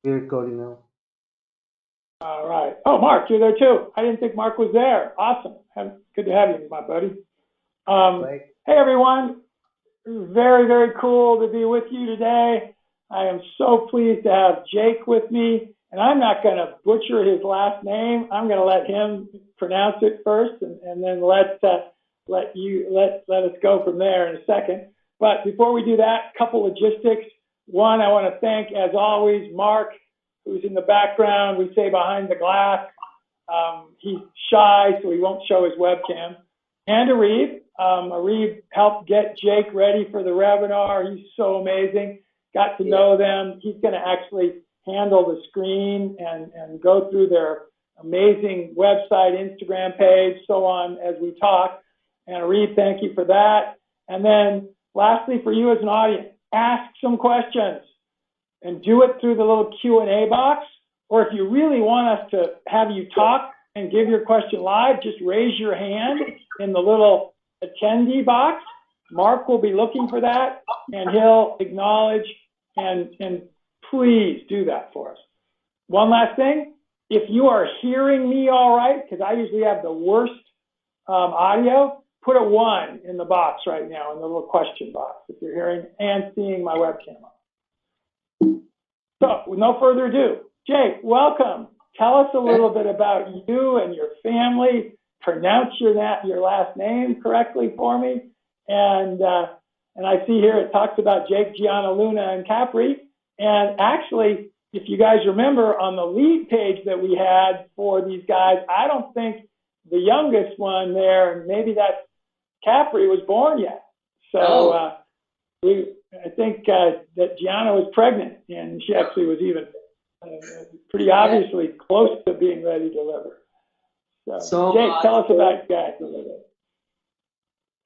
You're recording now. All right. Oh, Mark, you're there too. I didn't think Mark was there. Awesome. Good to have you, my buddy. Right. Hey, everyone. Very, very cool to be with you today. I am so pleased to have Jake with me, and I'm not going to butcher his last name. I'm going to let him pronounce it first, and then let us go from there in a second. But before we do that, a couple logistics. One, I want to thank, as always, Mark, who's in the background. We say behind the glass. He's shy, so he won't show his webcam. And Arib. Arib helped get Jake ready for the webinar. He's so amazing. Got to know them. He's going to actually handle the screen and go through their amazing website, Instagram page, so on as we talk. And Arib, thank you for that. And then lastly, for you as an audience, ask some questions and do it through the little Q&A box. Or if you really want us to have you talk and give your question live, just raise your hand in the little attendee box. Mark will be looking for that, and he'll acknowledge, and please do that for us. One last thing, if you are hearing me all right, because I usually have the worst audio, put a 1 in the box right now, in the little question box, if you're hearing and seeing my webcam on. So, with no further ado, Jake, welcome. Tell us a little bit about you and your family. Pronounce your last name correctly for me. And I see here it talks about Jake, Gianna, Luna, and Capri. And actually, if you guys remember on the lead page that we had for these guys, I don't think the youngest one there, and maybe that's Capri, was born yet. So I think that Gianna was pregnant, and she actually was even pretty obviously close to being ready to deliver. So Jake, tell us about you guys a little bit.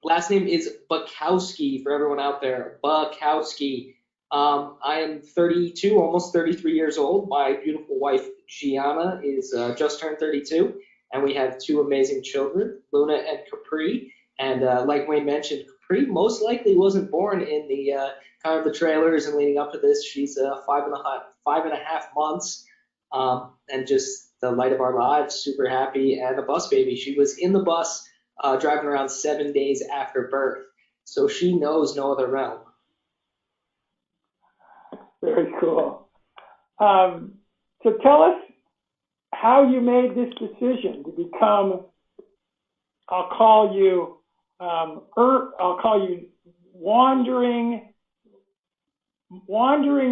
Last name is Bachowski for everyone out there. Bachowski. I am 32, almost 33 years old. My beautiful wife, Gianna, is just turned 32. And we have 2 amazing children, Luna and Capri. And like Wayne mentioned, Capri most likely wasn't born in the kind of the trailers and leading up to this. She's 5.5 months, and just the light of our lives, super happy, and a bus baby. She was in the bus driving around 7 days after birth, so she knows no other realm. Very cool. So tell us how you made this decision to become, I'll call you wandering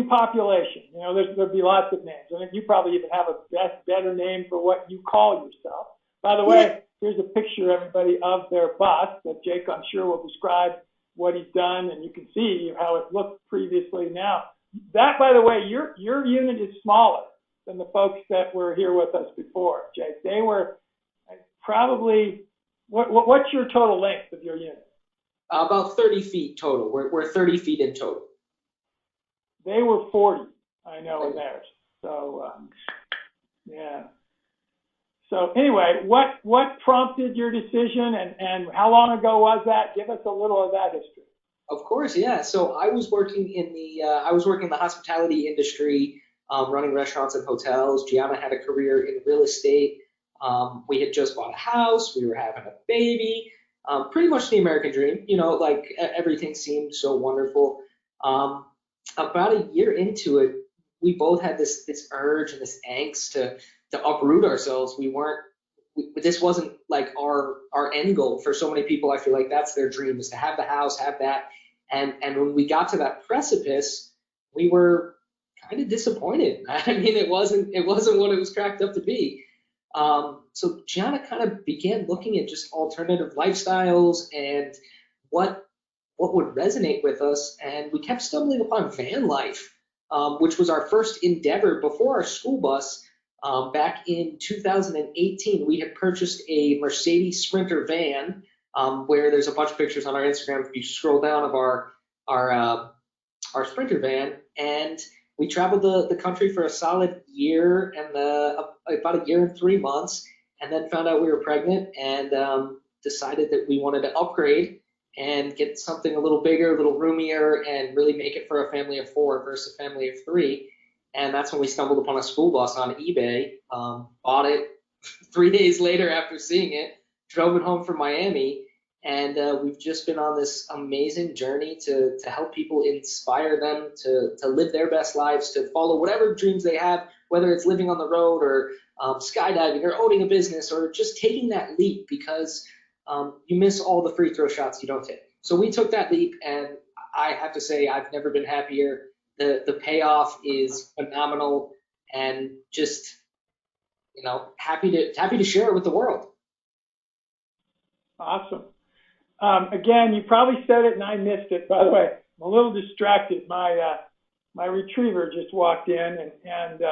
population. You know, there'd be lots of names. I think you probably even have a better name for what you call yourself. By the way, here's a picture, everybody, of their bus that Jake, I'm sure, will describe what he's done, and you can see how it looked previously now. That, by the way, your unit is smaller than the folks that were here with us before, Jake. They were probably, what's your total length of your unit? About 30 feet total. We're 30 feet in total. They were 40, I know, in theirs. So, yeah. So anyway, what prompted your decision, and how long ago was that? Give us a little of that history. Of course, yeah. So I was working in the hospitality industry, running restaurants and hotels. Gianna had a career in real estate. We had just bought a house. We were having a baby. Pretty much the American dream. You know, like everything seemed so wonderful. About a year into it, we both had this urge and this angst to uproot ourselves. This wasn't like our end goal. For so many people, I feel like that's their dream, is to have the house, have that. And when we got to that precipice, we were kind of disappointed. I mean, it wasn't what it was cracked up to be. So Gianna kind of began looking at just alternative lifestyles and what would resonate with us, and we kept stumbling upon van life, which was our first endeavor before our school bus. Back in 2018, we had purchased a Mercedes Sprinter van, where there's a bunch of pictures on our Instagram if you scroll down of our Sprinter van, and we traveled the country for a solid year and about a year and 3 months, and then found out we were pregnant and decided that we wanted to upgrade and get something a little bigger, a little roomier, and really make it for a family of 4 versus a family of 3. And that's when we stumbled upon a school bus on eBay, bought it 3 days later after seeing it, drove it home from Miami, and we've just been on this amazing journey to help people, inspire them to live their best lives, to follow whatever dreams they have, whether it's living on the road or skydiving or owning a business or just taking that leap, because you miss all the free throw shots you don't take. So we took that leap, and I have to say I've never been happier. The payoff is phenomenal, and just happy to share it with the world. Awesome. Again, you probably said it and I missed it. By the way, I'm a little distracted. My retriever just walked in, and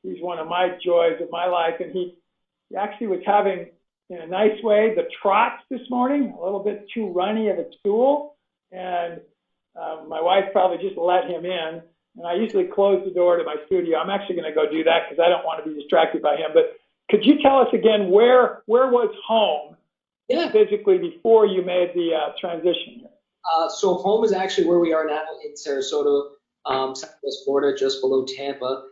he's one of my joys of my life. And he actually was having, in a nice way, the trots this morning, a little bit too runny of a stool. And my wife probably just let him in. And I usually close the door to my studio. I'm actually going to go do that because I don't want to be distracted by him. But could you tell us again where was home physically before you made the transition here? So home is actually where we are now in Sarasota, Southwest Florida, just below Tampa.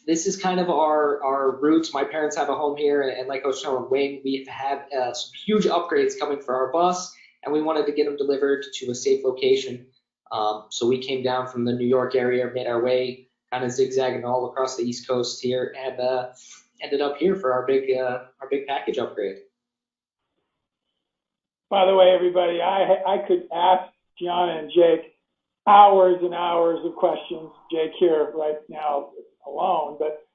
This is kind of our roots. My parents have a home here, and like I was telling Wayne, we've had some huge upgrades coming for our bus, and we wanted to get them delivered to a safe location. So we came down from the New York area, made our way kind of zigzagging all across the East Coast here, and ended up here for our big package upgrade. By the way, everybody, I could ask Gianna and Jake hours and hours of questions. Jake here right now alone, but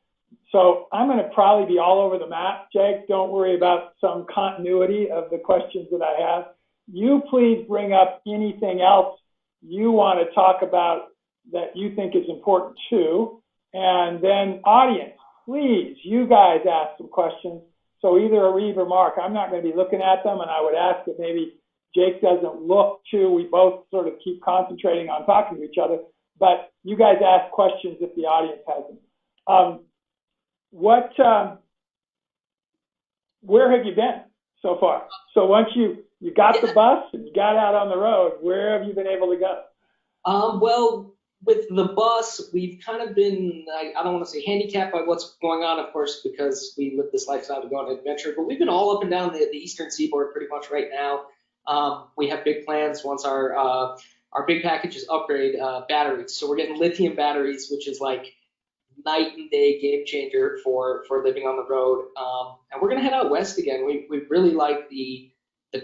so I'm going to probably be all over the map. Jake, don't worry about some continuity of the questions that I have. You please bring up anything else you want to talk about that you think is important too. And then audience, please, you guys ask some questions. So either Reeve or Mark, I'm not going to be looking at them, and I would ask that maybe Jake doesn't look too. We both sort of keep concentrating on talking to each other, but you guys ask questions if the audience has them. Where have you been so far? So once you got the bus and you got out on the road, where have you been able to go? Well, with the bus, we've kind of been, I don't want to say handicapped by what's going on, of course, because we live this lifestyle to go on an adventure, but we've been all up and down the eastern seaboard pretty much right now. We have big plans once our big packages upgrade batteries. So we're getting lithium batteries, which is like night and day game changer for living on the road. And we're going to head out west again. We really like the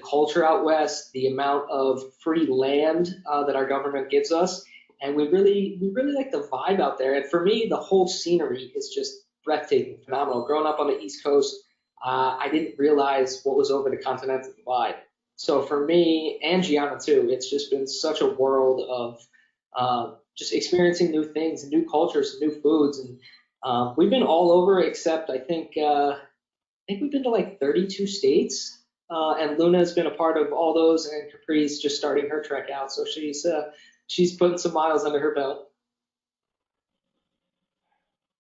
culture out west, the amount of free land that our government gives us. And we really like the vibe out there. And for me, the whole scenery is just breathtaking, phenomenal. Growing up on the East Coast, I didn't realize what was over the continental divide. So for me and Gianna too, it's just been such a world of just experiencing new things, new cultures, new foods. And we've been all over except I think we've been to like 32 states. And Luna's been a part of all those, and Capri's just starting her trek out. So she's putting some miles under her belt.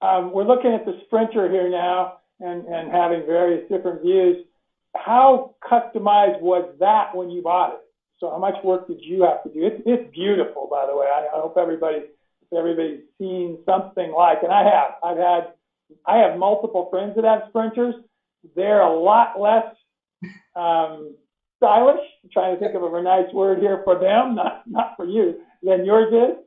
We're looking at the Sprinter here now and having various different views. How customized was that when you bought it? So how much work did you have to do? It's beautiful, by the way. I hope everybody's seen something like, and I have multiple friends that have Sprinters. They're a lot less stylish. I'm trying to think of a nice word here for them, not for you, than yours is.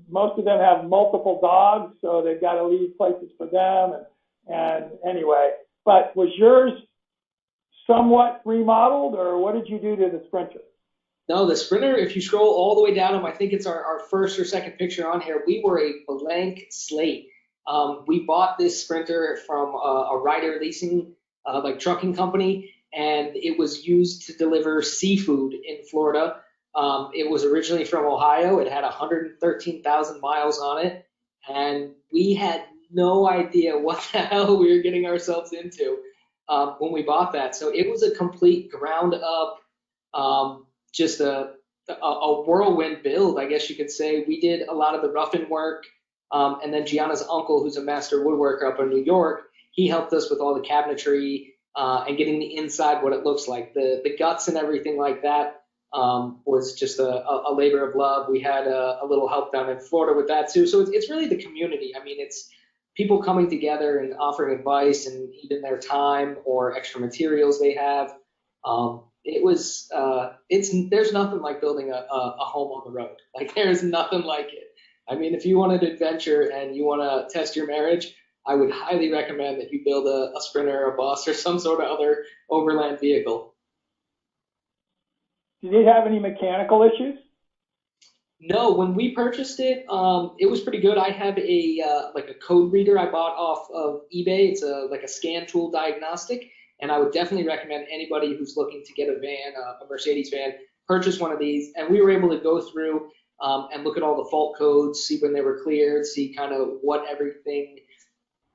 Most of them have multiple dogs, so they've got to leave places for them. And anyway, but was yours somewhat remodeled, or what did you do to the Sprinter? No, the Sprinter, if you scroll all the way down, I think it's our first or second picture on here, we were a blank slate. We bought this Sprinter from a rider leasing like trucking company, and it was used to deliver seafood in Florida. It was originally from Ohio. It had 113,000 miles on it, and we had no idea what the hell we were getting ourselves into when we bought that. So it was a complete ground up, just a whirlwind build, I guess you could say. We did a lot of the roughing work, and then Gianna's uncle, who's a master woodworker up in New York, he helped us with all the cabinetry and getting the inside what it looks like, the guts and everything like that. was just a labor of love. We had a little help down in Florida with that too. So it's really the community. I mean, it's people coming together and offering advice and even their time or extra materials they have. There's nothing like building a home on the road. Like there's nothing like it. I mean, if you want an adventure and you want to test your marriage, I would highly recommend that you build a Sprinter or a bus or some sort of other overland vehicle. Did it have any mechanical issues? No, when we purchased it, it was pretty good. I have like a code reader I bought off of eBay. It's like a scan tool diagnostic, and I would definitely recommend anybody who's looking to get a van, a Mercedes van, purchase one of these. And we were able to go through and look at all the fault codes, see when they were cleared, see kind of what everything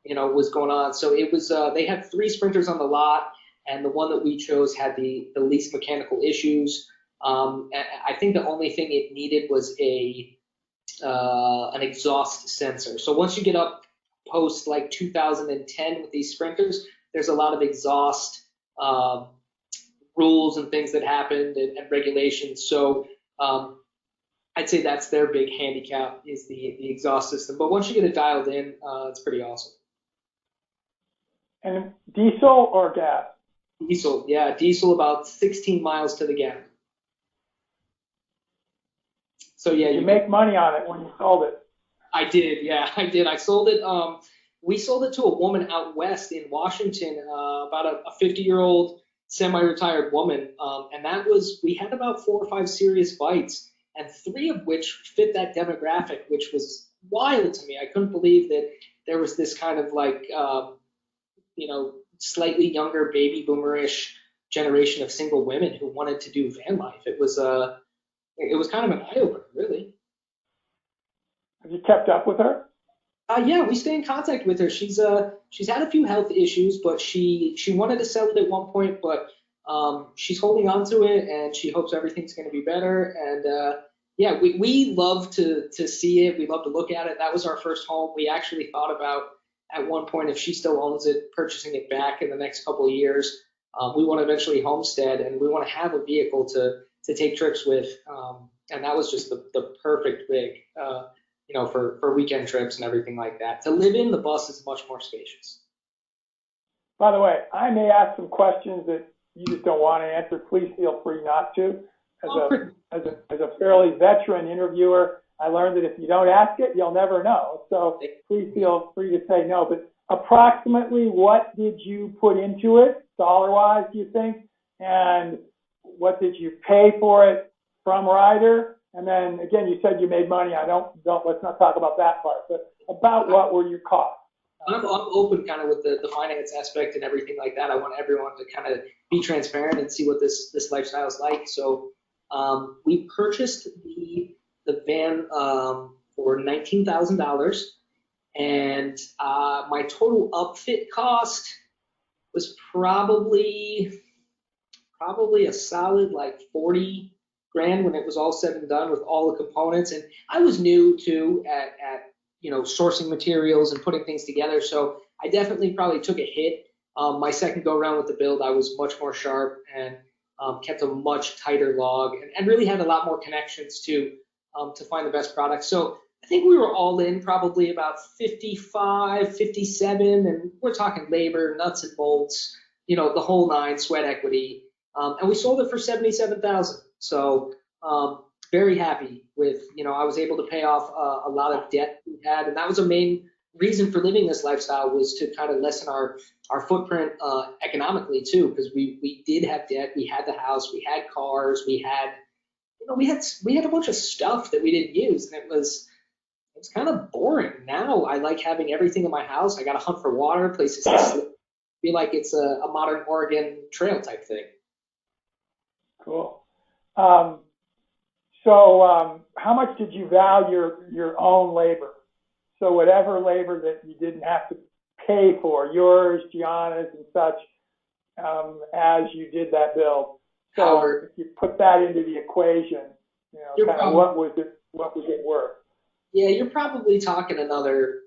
was going on. So it was they had 3 Sprinters on the lot, and the one that we chose had the least mechanical issues. I think the only thing it needed was an exhaust sensor. So once you get up post like 2010 with these Sprinters, there's a lot of exhaust rules and things that happened and regulations. So I'd say that's their big handicap is the exhaust system. But once you get it dialed in, it's pretty awesome. And diesel or gas? Diesel, yeah, diesel about 16 miles to the gallon. So yeah, you make money on it when you sold it. I did, yeah, I did. I sold it. We sold it to a woman out west in Washington, about a 50-year-old semi-retired woman, and we had about 4 or 5 serious bites, and 3 of which fit that demographic, which was wild to me. I couldn't believe that there was this kind of like, slightly younger baby boomerish generation of single women who wanted to do van life. It was kind of an eye-opener, really. Have you kept up with her? Yeah, we stay in contact with her. She's had a few health issues, but she wanted to sell it at one point, but she's holding on to it, and she hopes everything's going to be better. And yeah, we love to see it. We love to look at it. That was our first home. We actually thought about at one point, if she still owns it, purchasing it back in the next couple of years. We want to eventually homestead, and we want to have a vehicle to take trips with. And that was just the perfect rig, for weekend trips and everything like that. To live in, the bus is much more spacious. By the way, I may ask some questions that you just don't want to answer. Please feel free not to. As a fairly veteran interviewer, I learned that if you don't ask it, you'll never know. So please feel free to say no. But approximately what did you put into it, dollar-wise, do you think? And what did you pay for it from Ryder? And then again, you said you made money. Let's not talk about that part, but about what were your costs? I'm open kind of with the finance aspect and everything like that. I want everyone to kind of be transparent and see what this lifestyle is like. So we purchased the van for $19,000, and my total upfit cost was probably a solid like 40 grand when it was all said and done with all the components. And I was new too at sourcing materials and putting things together, so I definitely probably took a hit. My second go around with the build, I was much more sharp and kept a much tighter log and really had a lot more connections to find the best product. So I think we were all in probably about 55, 57, and we're talking labor, nuts and bolts, the whole 9, sweat equity. And we sold it for $77,000. So very happy with, I was able to pay off a lot of debt we had, and that was a main reason for living this lifestyle, was to kind of lessen our footprint economically too, because we did have debt. We had the house, we had cars, we had a bunch of stuff that we didn't use, and it was kind of boring. Now I like having everything in my house. I got to hunt for water, places to sleep. Feel like it's a modern Oregon trail type thing. Cool. So how much did you value your own labor? So whatever labor that you didn't have to pay for, yours, Gianna's, and such, as you did that build. So if you put that into the equation, kind of what was it worth? Yeah, you're probably talking another,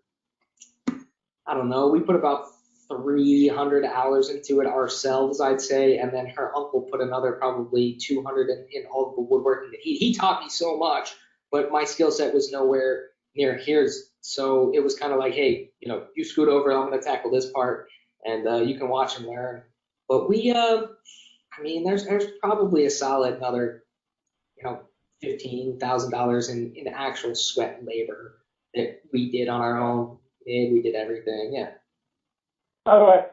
I don't know, we put about 300 hours into it ourselves, I'd say, and then her uncle put another probably 200 in all the woodworking. He taught me so much, but my skill set was nowhere near his. So it was kind of like, hey, you scoot over, I'm going to tackle this part, and you can watch and learn. But I mean, there's probably a solid another, $15,000 in actual sweat and labor that we did on our own. And we did everything, yeah. By the way,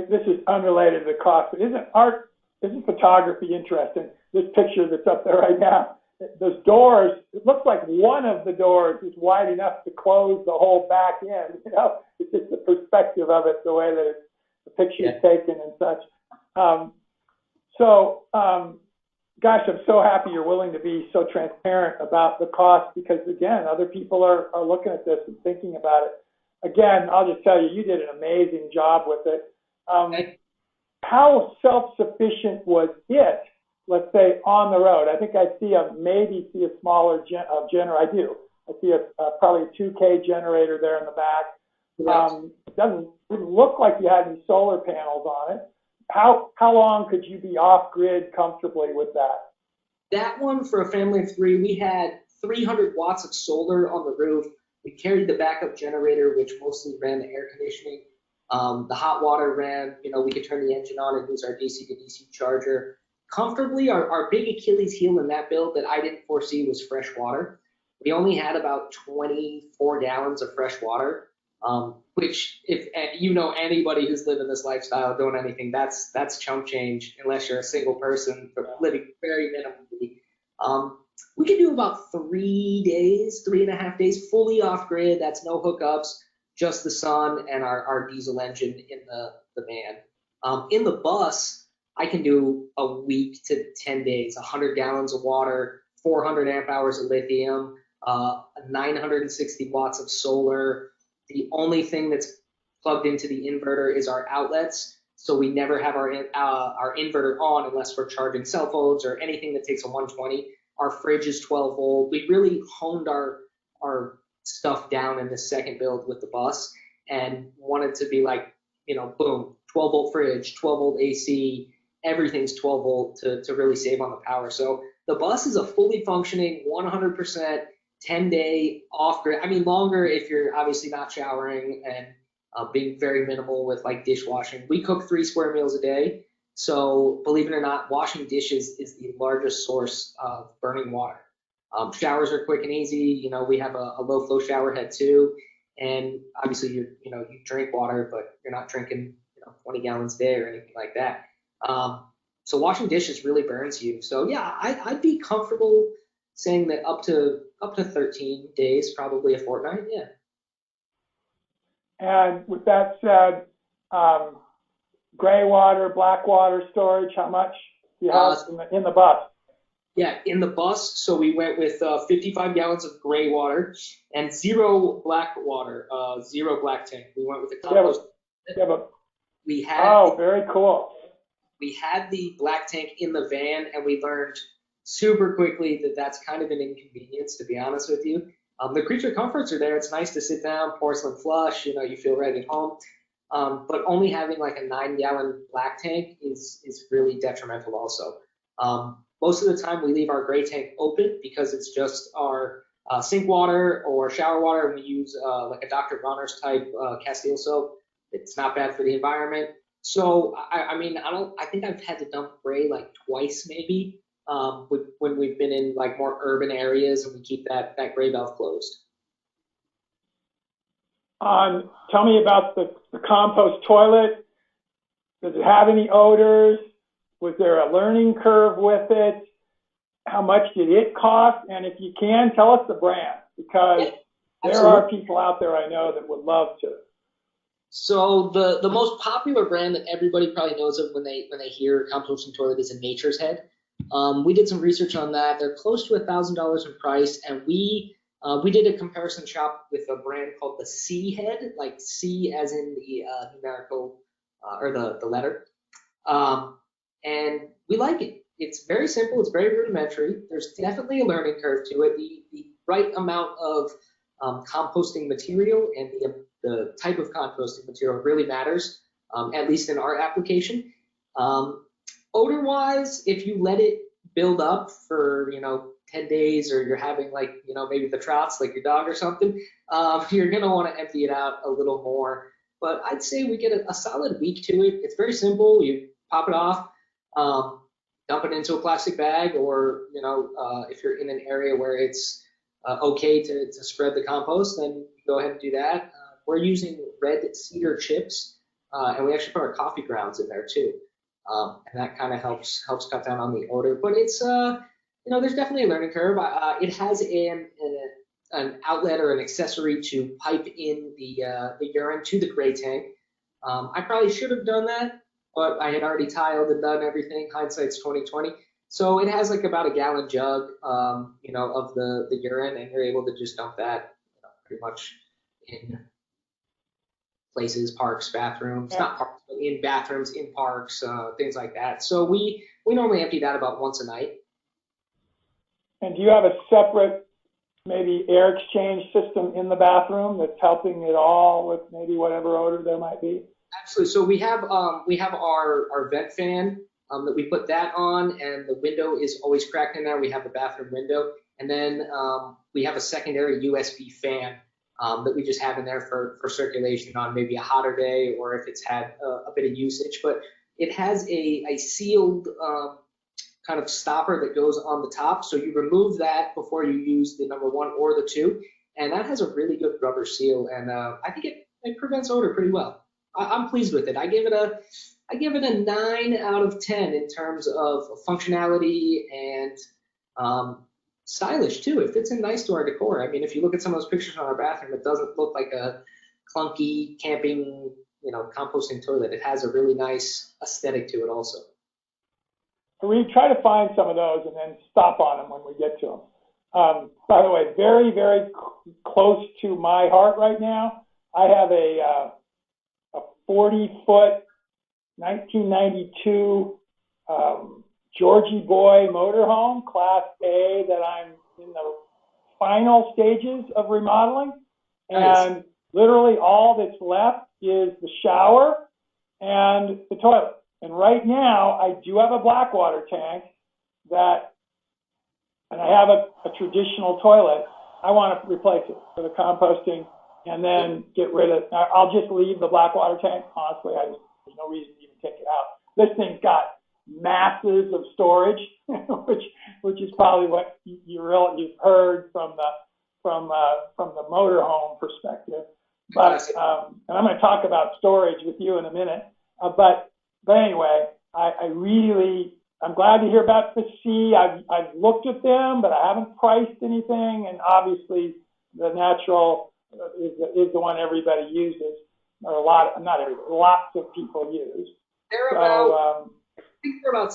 this is unrelated to the cost, but isn't photography interesting? This picture that's up there right now, those doors, it looks like one of the doors is wide enough to close the whole back end. It's just the perspective of it, the way that the picture is taken and such. Gosh, I'm so happy you're willing to be so transparent about the cost, because again, other people are looking at this and thinking about it. Again, I'll just tell you, you did an amazing job with it. How self-sufficient was it, let's say, on the road? I think I maybe see a smaller generator. I do. I see probably a 2K generator there in the back. It didn't look like you had any solar panels on it. How long could you be off-grid comfortably with that? That one, for a family of 3, we had 300 watts of solar on the roof. We carried the backup generator, which mostly ran the air conditioning. The hot water ran, we could turn the engine on and use our DC to DC charger. Comfortably, our big Achilles heel in that build that I didn't foresee was fresh water. We only had about 24 gallons of fresh water, which, if anybody who's living this lifestyle doing anything, that's chump change unless you're a single person living very minimally. We could do about 3.5 days fully off grid. That's no hookups, just the sun and our diesel engine in the van. In the bus, I can do a week to 10 days, 100 gallons of water, 400 amp hours of lithium, 960 watts of solar. The only thing that's plugged into the inverter is our outlets. So we never have our inverter on unless we're charging cell phones or anything that takes a 120. Our fridge is 12 volt. We really honed our stuff down in the second build with the bus and wanted to be like, boom, 12 volt fridge, 12 volt AC, everything's 12 volt to really save on the power. So the bus is a fully functioning 100% 10-day off grid. I mean, longer if you're obviously not showering and being very minimal with like dishwashing. We cook 3 square meals a day. So believe it or not, washing dishes is the largest source of burning water. Showers are quick and easy. We have a low flow shower head too. And obviously you drink water, but you're not drinking, 20 gallons a day or anything like that. So washing dishes really burns you. So yeah, I'd be comfortable saying that up to 13 days, probably a fortnight. Yeah. And with that said, gray water, black water storage, how much do you have in the bus? Yeah, in the bus, so we went with 55 gallons of gray water and 0 black water, 0 black tank. We went with the compost. Very cool. We had the black tank in the van, and we learned super quickly that that's kind of an inconvenience, to be honest with you. The creature comforts are there. It's nice to sit down, porcelain flush, you feel right at home. But only having like a 9-gallon black tank is really detrimental also. Most of the time we leave our gray tank open because it's just our sink water or shower water, and we use like a Dr. Bronner's type Castile soap. It's not bad for the environment. So I think I've had to dump gray like twice maybe when we've been in like more urban areas and we keep that gray valve closed. Tell me about the compost toilet. Does it have any odors? Was there a learning curve with it? How much did it cost? And if you can, tell us the brand, because there are people out there I know that would love to. So the most popular brand that everybody probably knows of when they hear composting toilet is a Nature's Head. We did some research on that. They're close to $1,000 in price, and we did a comparison shop with a brand called the C Head, like C as in the numerical or the letter. And we like it. It's very simple. It's very rudimentary. There's definitely a learning curve to it. The right amount of composting material and the type of composting material really matters. at least in our application. Odor-wise, if you let it build up for, 10 days, or you're having like, maybe the trots, like your dog or something, you're going to want to empty it out a little more. But I'd say we get a solid week to it. It's very simple. You pop it off, dump it into a plastic bag, or, if you're in an area where it's okay to spread the compost, then go ahead and do that. We're using red cedar chips, and we actually put our coffee grounds in there too. And that kind of helps cut down on the odor. But it's there's definitely a learning curve. It has an outlet or an accessory to pipe in the urine to the gray tank. I probably should have done that, but I had already tiled and done everything. Hindsight's 2020. So it has like about a gallon jug, of the urine, and you're able to just dump that, pretty much in places, parks, bathrooms, not parks, but in bathrooms, in parks, things like that. So we normally empty that about once a night. And do you have a separate maybe air exchange system in the bathroom that's helping it all with maybe whatever odor there might be? Absolutely. So we have our vent fan, that we put that on, and the window is always cracked in there. We have the bathroom window, and then we have a secondary USB fan that we just have in there for circulation on maybe a hotter day, or if it's had a bit of usage. But it has a sealed kind of stopper that goes on the top, so you remove that before you use the number 1 or the 2, and that has a really good rubber seal, and I think it prevents odor pretty well. I'm pleased with it. I give it a 9 out of 10 in terms of functionality and stylish too. It fits in nice to our decor. I mean, if you look at some of those pictures on our bathroom, it doesn't look like a clunky camping, composting toilet. It has a really nice aesthetic to it also. We try to find some of those and then stop on them when we get to them. By the way, very, very close to my heart right now, I have a 40-foot 1992 Georgie Boy motorhome, Class A, that I'm in the final stages of remodeling. And nice. Literally all that's left is the shower and the toilet. And right now, I do have a blackwater tank and I have a traditional toilet. I want to replace it for the composting and then get rid of it. I'll just leave the blackwater tank. Honestly, there's no reason to even take it out. This thing's got masses of storage, which is probably what you've heard from the motorhome perspective. But and I'm going to talk about storage with you in a minute. But anyway, I'm glad to hear about the C. I've looked at them, but I haven't priced anything. And obviously, the natural is the one everybody uses, or not everybody, lots of people use. They're about, I think they're about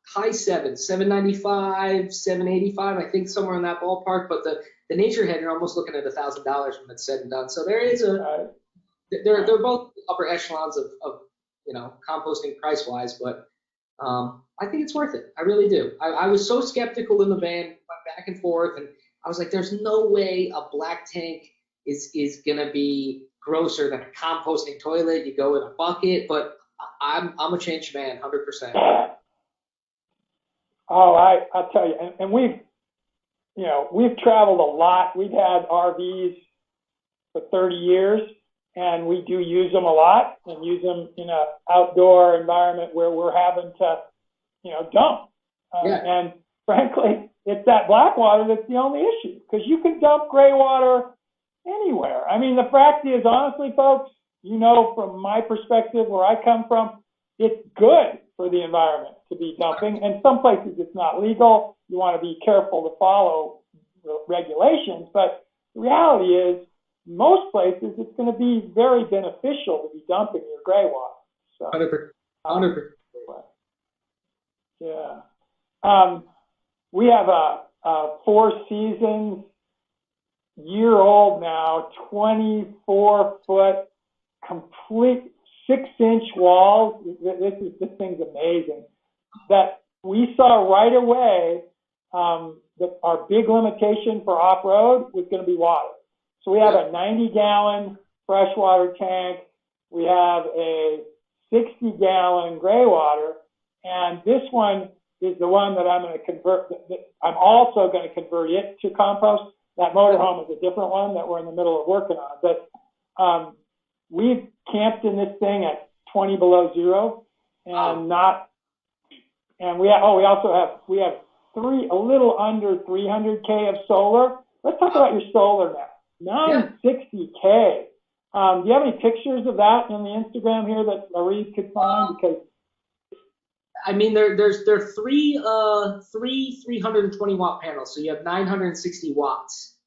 high sevens, $795, $785. I think somewhere in that ballpark. But the nature head, you're almost looking at $1,000 when it's said and done. So there is they're both upper echelons of composting price wise, but I think it's worth it. I really do. I was so skeptical in the van, went back and forth, and I was like, there's no way a black tank is gonna be grosser than a composting toilet. You go in a bucket, but I'm a changed man, 100%. Oh, I'll tell you, and we've traveled a lot. We've had RVs for 30 years. And we do use them a lot, and use them in an outdoor environment where we're having to, dump. And frankly, it's that black water that's the only issue, because you can dump gray water anywhere. I mean, the fact is, honestly, folks, from my perspective, where I come from, it's good for the environment to be dumping. And some places it's not legal. You want to be careful to follow the regulations. But the reality is, most places, it's going to be very beneficial to be dumping your gray water. So, 100%. Yeah. We have a 4 seasons, year-old now, 24-foot, complete 6-inch walls. This thing's amazing. That we saw right away that our big limitation for off-road was going to be water. So we have a 90-gallon freshwater tank we have a 60-gallon gray water, and this one is the one that I'm going to convert. I'm also going to convert it to compost. That motorhome is a different one that we're in the middle of working on. But we've camped in this thing at 20 below zero, and we have a little under 300K of solar. Let's talk about your solar now. 960K. Do you have any pictures of that in the Instagram here that Marie could find? Because I mean, there are three 320 watt panels, so you have 960 watts.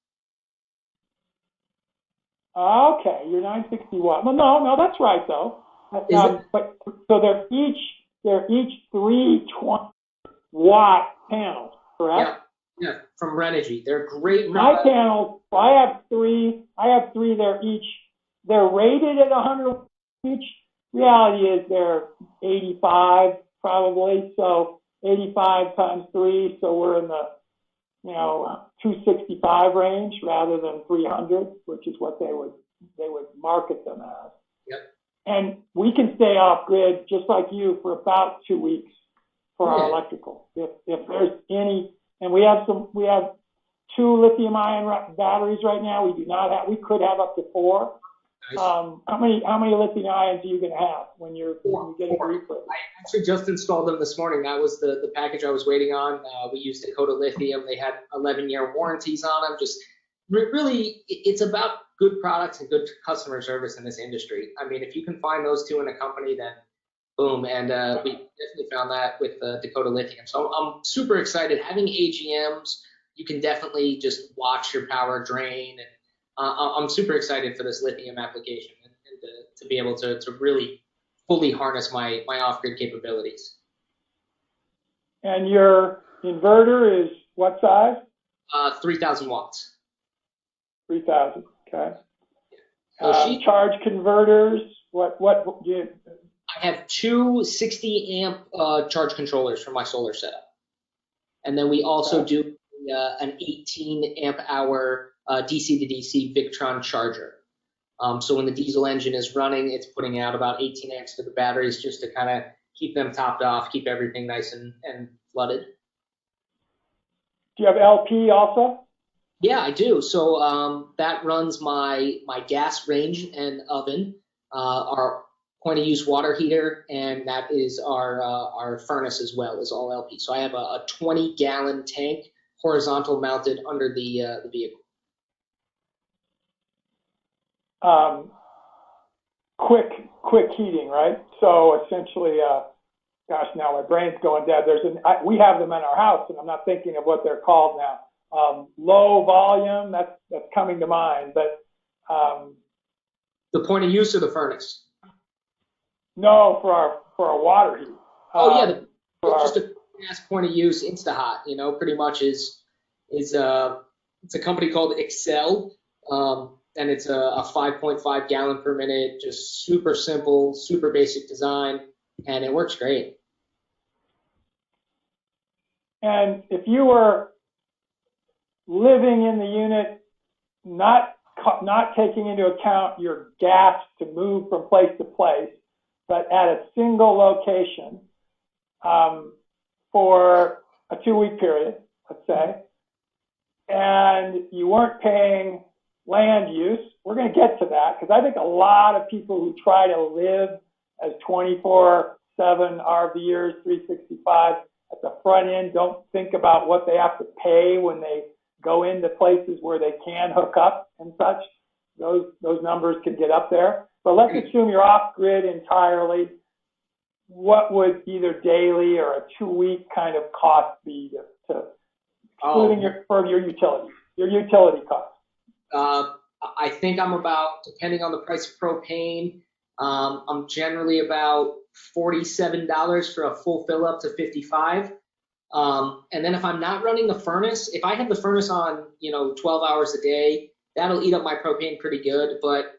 Okay, you're 960 watt. Well, no, that's right though. But so they're each 320 watt panels, correct? Yeah, from Renogy. They're great. My panels, I have three. They're rated at 100 each. Reality is they're 85 probably. So 85 times 3. So we're in the 265 range rather than 300, which is what they would market them as. Yep. And we can stay off grid just like you for about 2 weeks for our electrical. If there's any, and we have 2 lithium-ion batteries right now. We could have up to 4. Nice. How many lithium ions are you going to have when you get a refurb? I actually just installed them this morning. That was the package I was waiting on. We used Dakota Lithium. They had 11-year warranties on them. Just really, it's about good products and good customer service in this industry. I mean, if you can find those 2 in a company, then boom. And we definitely found that with Dakota Lithium. So I'm super excited. Having AGMs, you can definitely just watch your power drain. And I'm super excited for this lithium application and to be able to really fully harness my off-grid capabilities. And your inverter is what size? 3,000 watts. 3,000. Okay. Charge converters. What do you? I have 2 60 amp charge controllers for my solar setup, and then we also do an 18 amp hour DC to DC Victron charger. So when the diesel engine is running, it's putting out about 18 amps to the batteries just to kind of keep them topped off, keep everything nice and flooded. Do you have LP also? Yeah, I do. So that runs my gas range and oven, our point of use water heater, and that is our furnace as well, is all LP. So I have a 20-gallon tank horizontal mounted under the vehicle. Quick heating, right? So essentially, gosh, now my brain's going dead. We have them in our house, and I'm not thinking of what they're called now. Low volume, that's coming to mind, but the point of use of the furnace. No, for our water heat. Just a gas point of use InstaHot. Pretty much is it's a company called Excel. And it's a 5.5 gallon per minute, just super simple, super basic design, and it works great. And if you were living in the unit, not taking into account your gas to move from place to place, but at a single location for a 2-week period, let's say, and you weren't paying land use, we're going to get to that because I think a lot of people who try to live as 24/7 RVers, 365 at the front end don't think about what they have to pay when they go into places where they can hook up and such. Those numbers can get up there. But let's assume you're off grid entirely. What would either daily or a 2-week kind of cost be to excluding your utility costs? I think I'm about, depending on the price of propane, I'm generally about $47 for a full fill up to $55. And then if I'm not running the furnace, if I have the furnace on, 12 hours a day, that'll eat up my propane pretty good. But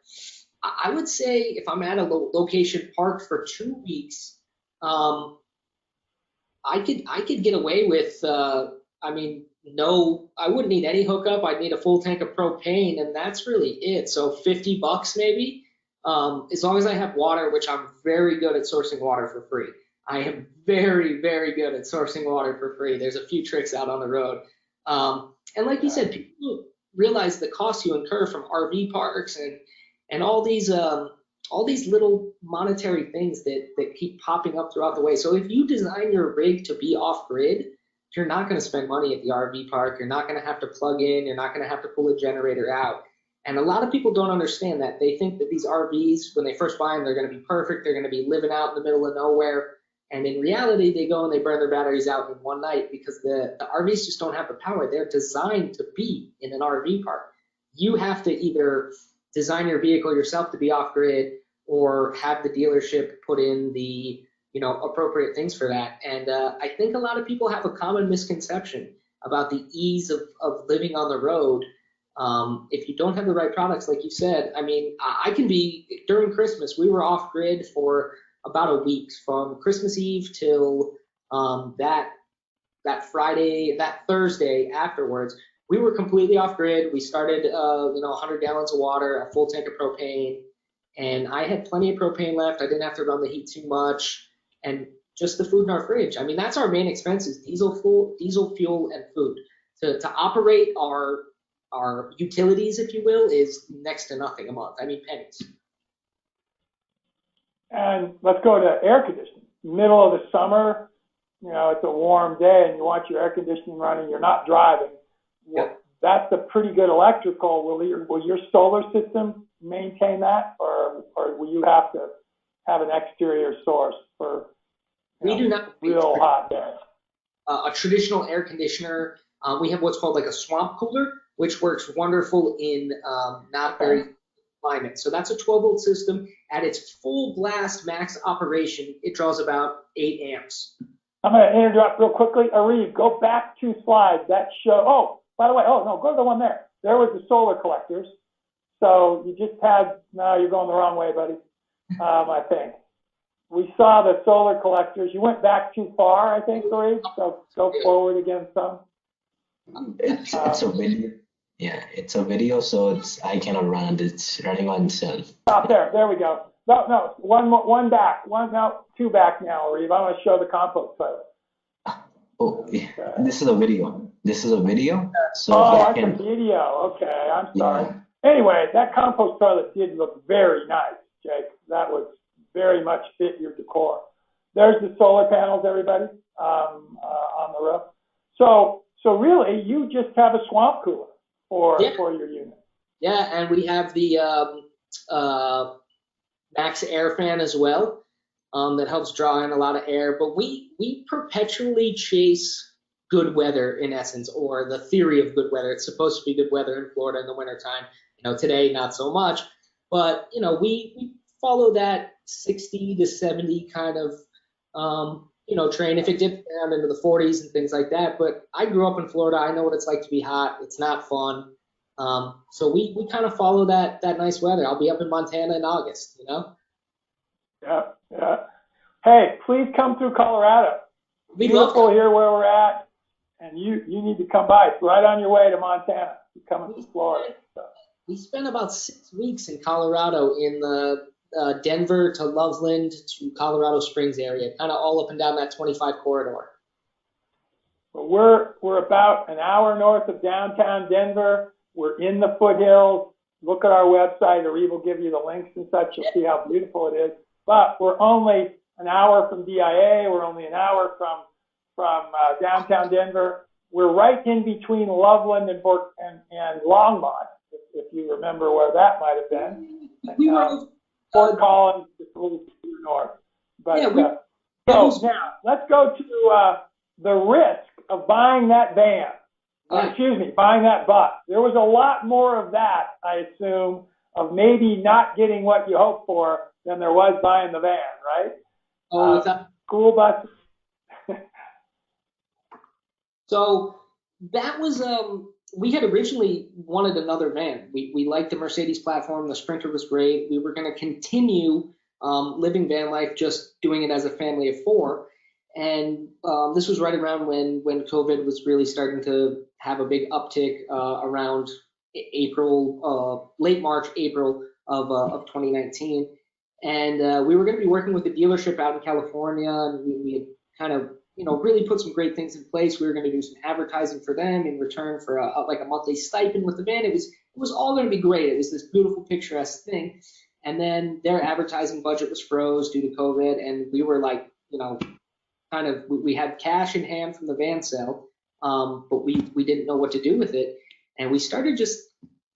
I would say if I'm at a location parked for 2 weeks, I could get away with, I wouldn't need any hookup. I'd need a full tank of propane, and that's really it. So $50 maybe. As long as I have water, which I'm very good at sourcing water for free. I am very, very good at sourcing water for free. There's a few tricks out on the road. And like you said, people don't realize the costs you incur from RV parks and all these little monetary things that keep popping up throughout the way. So if you design your rig to be off grid, you're not going to spend money at the RV park. You're not going to have to plug in. You're not going to have to pull a generator out. And a lot of people don't understand that. They think that these RVs, when they first buy them, they're going to be perfect. They're going to be living out in the middle of nowhere. And in reality, they go and they burn their batteries out in one night because the RVs just don't have the power. They're designed to be in an RV park. You have to either design your vehicle yourself to be off grid or have the dealership put in the appropriate things for that. And I think a lot of people have a common misconception about the ease of living on the road. If you don't have the right products, like you said, I mean, I can be, during Christmas, we were off grid for about a week, from Christmas Eve till that Thursday afterwards. We were completely off grid. We started, 100 gallons of water, a full tank of propane, and I had plenty of propane left. I didn't have to run the heat too much, and just the food in our fridge. I mean, that's our main expenses: diesel fuel, and food. To operate our utilities, if you will, is next to nothing a month. I mean, pennies. And let's go to air conditioning. Middle of the summer, it's a warm day and you want your air conditioning running, you're not driving. Yep. That's a pretty good electrical. Will your solar system maintain that, or will you have to have an exterior source for we do not real hot days? A traditional air conditioner, we have what's called like a swamp cooler, which works wonderful in not very climate. So that's a 12-volt system. At its full blast max operation, it draws about 8 amps. I'm going to interrupt real quickly. Arif, go back 2 slides that show. Oh, by the way, go to the one there. There was the solar collectors. So you just had, no, you're going the wrong way, buddy, I think. We saw the solar collectors. You went back too far, I think, Arif. So go forward again some. It's a video. Yeah, it's a video, so I cannot run it. It's running on itself. Stop there. There we go. No, one back. Two back now, Arif. I want to show the compost toilet. Oh, yeah. This is a video. So that's a video. Okay, I'm sorry. Yeah. Anyway, that compost toilet did look very nice, Jake. That was very much fit your decor. There's the solar panels, everybody, on the roof. So really, you just have a swamp cooler for your unit. Yeah, and we have the max air fan as well, that helps draw in a lot of air. But we perpetually chase good weather, in essence, or the theory of good weather. It's supposed to be good weather in Florida in the wintertime. Today not so much, but we follow that 60 to 70 kind of train. If it dips down into the 40s and things like that. But I grew up in Florida. I know what it's like to be hot. It's not fun. So we kind of follow that nice weather. I'll be up in Montana in August, Yeah. Hey, please come through Colorado. Beautiful here where we're at, and you need to come by. It's right on your way to Montana. You're coming to Florida. We spent about 6 weeks in Colorado, in the Denver to Loveland to Colorado Springs area, kind of all up and down that 25 corridor. Well, we're about an hour north of downtown Denver. We're in the foothills. Look at our website. Arif will give you the links and such. You'll see how beautiful it is. But we're only an hour from DIA. We're only an hour from downtown Denver. We're right in between Loveland and Longmont, if you remember where that might have been. We were Fort Collins, just a little further north. But now let's go to the risk of buying that van. Buying that bus. There was a lot more of that, I assume, of maybe not getting what you hoped for than there was buying the van, right? School buses. So that was, we had originally wanted another van. We liked the Mercedes platform. The Sprinter was great. We were going to continue living van life, just doing it as a family of 4. And this was right around when COVID was really starting to have a big uptick around April, late March, April of 2019. And we were going to be working with a dealership out in California, and we had kind of, really put some great things in place. We were going to do some advertising for them in return for like a monthly stipend with the van. It was all going to be great. It was this beautiful, picturesque thing. And then their advertising budget was froze due to COVID, and we were like, kind of, we had cash in hand from the van sale, but we didn't know what to do with it. And we started just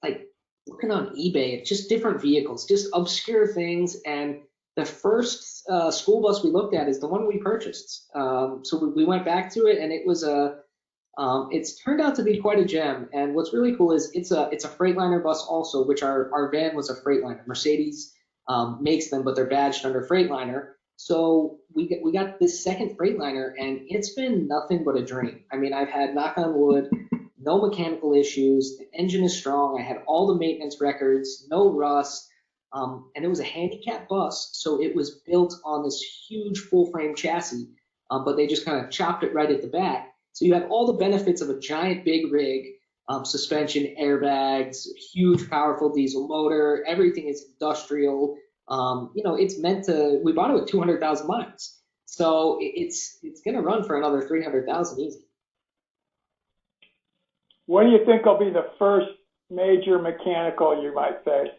like looking on eBay at just different vehicles, just obscure things. And the first school bus we looked at is the one we purchased. So we went back to it, and it was it's turned out to be quite a gem. And what's really cool is it's a Freightliner bus also, which our van was a Freightliner. Mercedes makes them, but they're badged under Freightliner. So we got this second Freightliner, and it's been nothing but a dream. I mean, I've had, knock on wood, no mechanical issues. The engine is strong. I had all the maintenance records, no rust. And it was a handicap bus, so it was built on this huge full-frame chassis, but they just kind of chopped it right at the back. So you have all the benefits of a giant big rig, suspension, airbags, huge powerful diesel motor. Everything is industrial. It's meant to. We bought it with 200,000 miles, so it's going to run for another 300,000 easy. What do you think will be the first major mechanical you might face?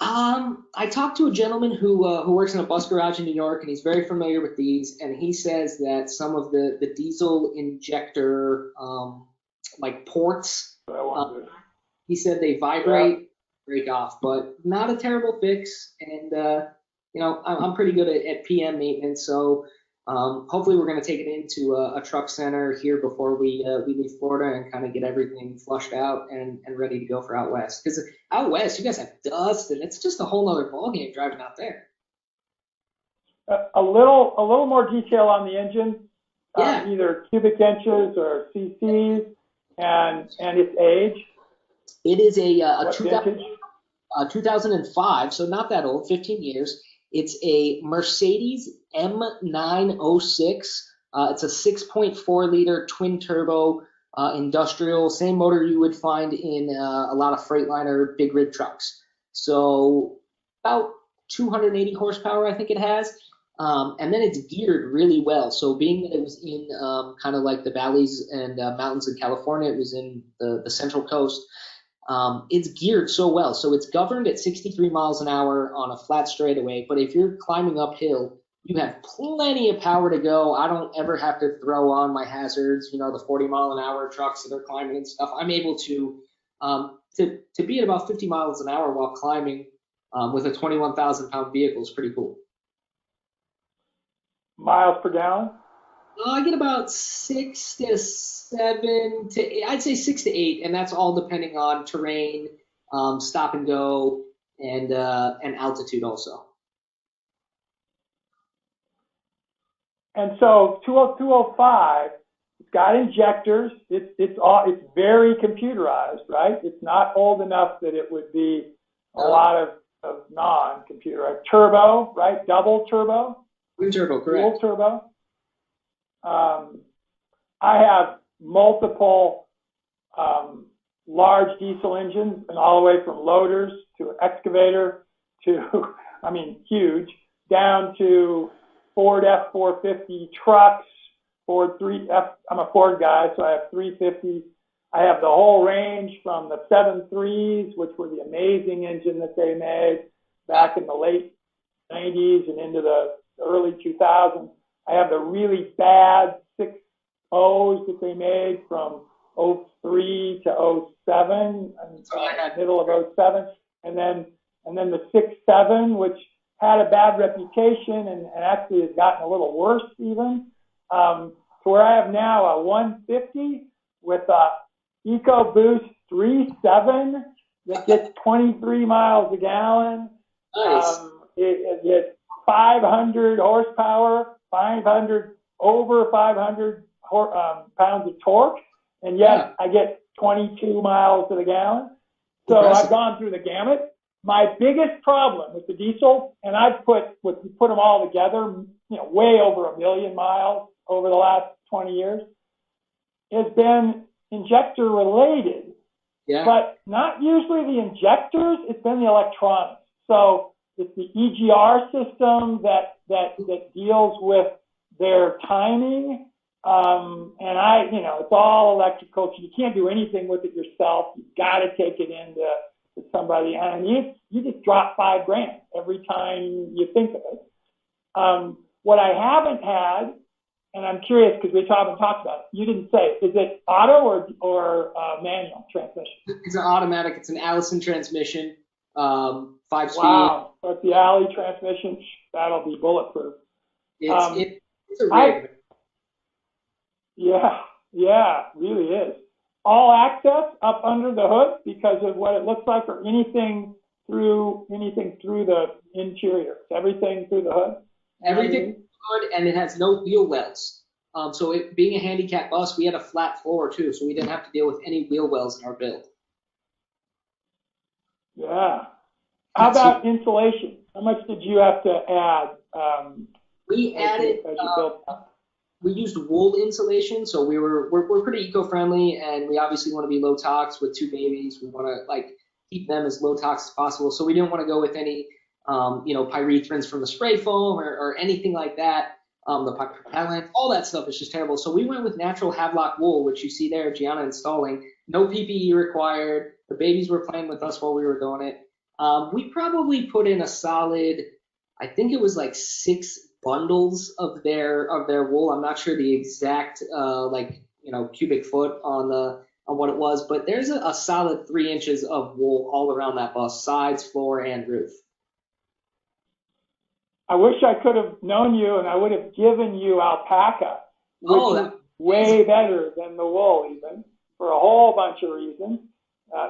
I talked to a gentleman who works in a bus garage in New York, and he's very familiar with these. And he says that some of the diesel injector like ports, he said they vibrate, break off, but not a terrible fix. And I'm pretty good at PM maintenance, so hopefully we're going to take it into a truck center here before we leave Florida and kind of get everything flushed out and ready to go for out west. Because out west, you guys have dust, and it's just a whole other ballgame driving out there. A little more detail on the engine, Yeah. Either cubic inches or cc's, and its age. It is a 2005, so not that old, 15 years. It's a Mercedes M906. It's a 6.4 liter twin turbo industrial, same motor you would find in a lot of Freightliner big rig trucks. So about 280 horsepower, I think it has. And then it's geared really well. So being that it was in kind of like the valleys and mountains of California, it was in the Central Coast. It's geared so well. So it's governed at 63 miles an hour on a flat straightaway. But if you're climbing uphill, you have plenty of power to go. I don't ever have to throw on my hazards, the 40 mile an hour trucks that are climbing and stuff. I'm able to be at about 50 miles an hour while climbing with a 21,000 pound vehicle is pretty cool. Miles per gallon? I get about 6 to 7 to, I'd say 6 to 8, and that's all depending on terrain, stop and go, and altitude also. And so 205, it's got injectors. It's very computerized, right? It's not old enough that it would be a lot of non-computerized. Turbo, right? Double turbo. Twin turbo, correct. Dual turbo. I have multiple large diesel engines, and all the way from loaders to an excavator to, huge, down to Ford F450 trucks, I'm a Ford guy, so I have 350s. I have the whole range from the 7.3s, which were the amazing engine that they made back in the late 90s and into the early 2000s. I have the really bad 6.0s that they made from 03 to 07, middle of 07, and then the 6.7, which had a bad reputation and actually has gotten a little worse even, to where I have now a 150 with a EcoBoost 3.7 that gets 23 miles a gallon. Nice. It gets 500 horsepower, over 500 pounds of torque, and yet I get 22 miles to the gallon. So Impressive. I've gone through the gamut. My biggest problem with the diesel, and I've put them all together, way over 1 million miles over the last 20 years, has been injector related. Yeah. but not usually the injectors. It's been the electronics. So it's the EGR system that deals with their timing. And it's all electrical. You can't do anything with it yourself. You've got to take it into somebody, and you just drop $5,000 every time you think of it. What I haven't had, and I'm curious because we haven't talked about it. You didn't say, is it auto or manual transmission? It's an automatic. It's an Allison transmission, 5-speed. Wow, but the Alley transmission, that'll be bulletproof. It's a rig. Yeah, really is. All access up under the hood because of what it looks like, or anything through the interior. Everything through the hood. Everything good, and it has no wheel wells. So it being a handicap bus, we had a flat floor too, so we didn't have to deal with any wheel wells in our build. Yeah. How about insulation? How much did you have to add? We added. We used wool insulation, so we're pretty eco-friendly, and we obviously want to be low tox with 2 babies. We want to keep them as low tox as possible. So we didn't want to go with any pyrethrins from the spray foam or anything like that. The propellant, all that stuff is just terrible. So we went with natural Havelock wool, which you see there, Gianna installing. No PPE required. The babies were playing with us while we were doing it. We probably put in a solid, I think it was 6 bundles of their wool. I'm not sure the exact cubic foot on what it was, but there's a solid 3 inches of wool all around that bus, sides, floor, and roof. I wish I could have known you, and I would have given you alpaca, which is way better than the wool, even, for a whole bunch of reasons.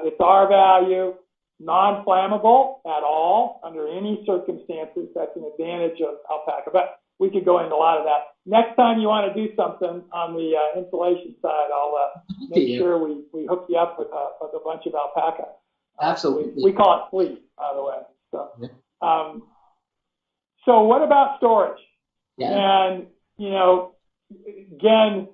It's R value, non-flammable at all under any circumstances. That's an advantage of alpaca. But we could go into a lot of that. Next time you want to do something on the insulation side, I'll make sure we hook you up with a bunch of alpaca. Absolutely. We call it fleece, by the way. So what about storage? Yeah. And, again,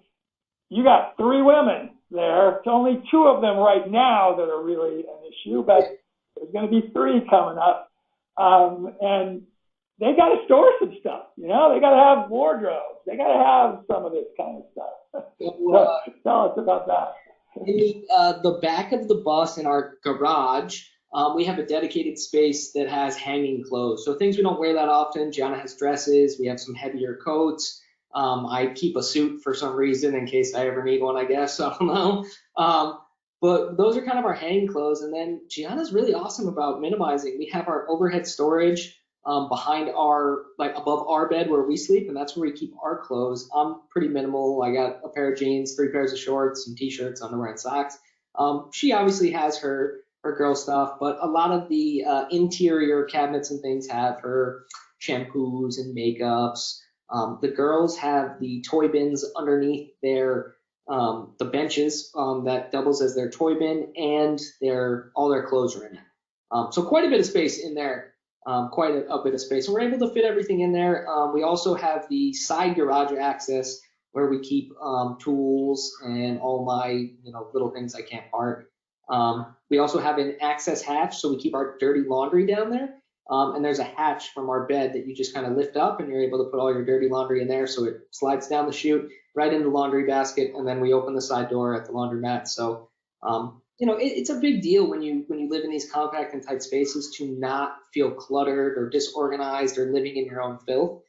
you got 3 women there. It's only 2 of them right now that are really an issue, but there's going to be 3 coming up. And they got to store some stuff, they got to have wardrobes. They got to have some of this kind of stuff. So tell us about that. In the back of the bus in our garage, we have a dedicated space that has hanging clothes. So things we don't wear that often. Gianna has dresses. We have some heavier coats. I keep a suit for some reason in case I ever need one, I guess. I don't know. But those are kind of our hanging clothes. And then Gianna's really awesome about minimizing. We have our overhead storage behind above our bed where we sleep, and that's where we keep our clothes. I'm pretty minimal. I got a pair of jeans, 3 pairs of shorts, some t-shirts, underwear, and socks. She obviously has her girl stuff, but a lot of the interior cabinets and things have her shampoos and makeups. The girls have the toy bins underneath their the benches that doubles as their toy bin, and all their clothes are in it. So quite a bit of space in there, quite a bit of space. And we're able to fit everything in there. We also have the side garage access where we keep tools and all my little things I can't park. We also have an access hatch, so we keep our dirty laundry down there. And there's a hatch from our bed that you just kind of lift up, and you're able to put all your dirty laundry in there. So it slides down the chute right in the laundry basket, and then we open the side door at the laundromat. So, it's a big deal when you live in these compact and tight spaces to not feel cluttered or disorganized or living in your own filth.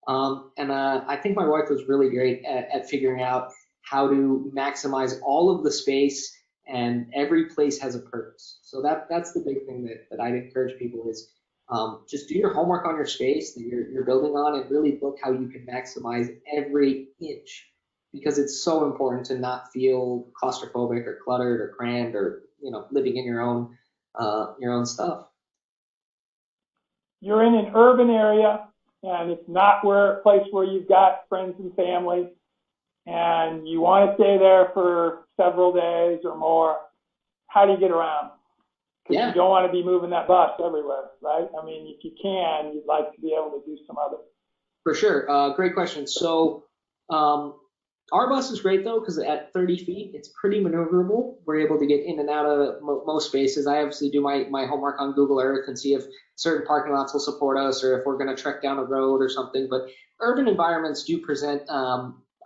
And I think my wife was really great at figuring out how to maximize all of the space, and every place has a purpose. So that's the big thing that I'd encourage people is just do your homework on your space that you're building on, and really look how you can maximize every inch, because it's so important to not feel claustrophobic or cluttered or crammed or living in your own stuff. You're in an urban area, and it's not a place where you've got friends and family, and you want to stay there for several days or more. How do you get around? Because you don't want to be moving that bus everywhere, right? I mean, if you can, you'd like to be able to do some other. For sure. Great question. So Our bus is great though, because at 30 feet, it's pretty maneuverable. We're able to get in and out of most spaces. I obviously do my homework on Google Earth and see if certain parking lots will support us or if we're going to trek down a road or something. But urban environments do present,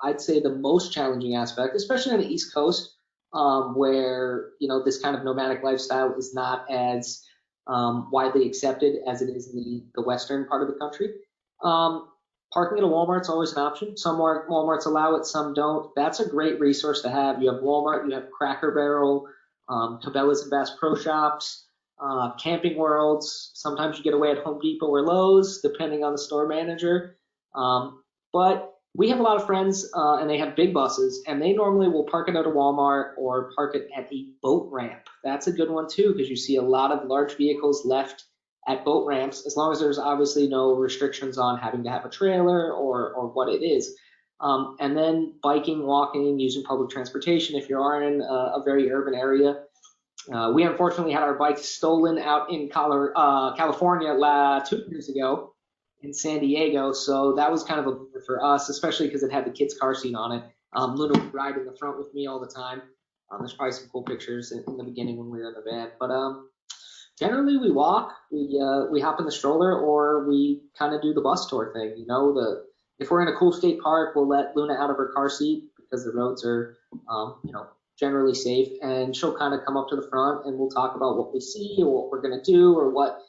I'd say, the most challenging aspect, especially on the East Coast, where this kind of nomadic lifestyle is not as widely accepted as it is in the western part of the country. Parking at a Walmart's always an option. Some Walmarts allow it, some don't. That's a great resource to have. You have Walmart, you have Cracker Barrel, Cabela's and Bass Pro Shops, Camping Worlds. Sometimes you get away at Home Depot or Lowe's, depending on the store manager. But we have a lot of friends, and they have big buses, and they normally will park it at a Walmart or park it at a boat ramp. That's a good one too, because you see a lot of large vehicles left at boat ramps, as long as there's obviously no restrictions on having to have a trailer or what it is. And then biking, walking, using public transportation if you are in a very urban area. We unfortunately had our bikes stolen out in California 2 years ago in San Diego, so that was kind of a bummer for us, especially because it had the kid's car seat on it. Luna would ride in the front with me all the time. There's probably some cool pictures in the beginning when we were in the van, but generally we walk, we hop in the stroller, or we kind of do the bus tour thing. If we're in a cool state park, we'll let Luna out of her car seat because the roads are, generally safe, and she'll kind of come up to the front and we'll talk about what we see or what we're going to do or what,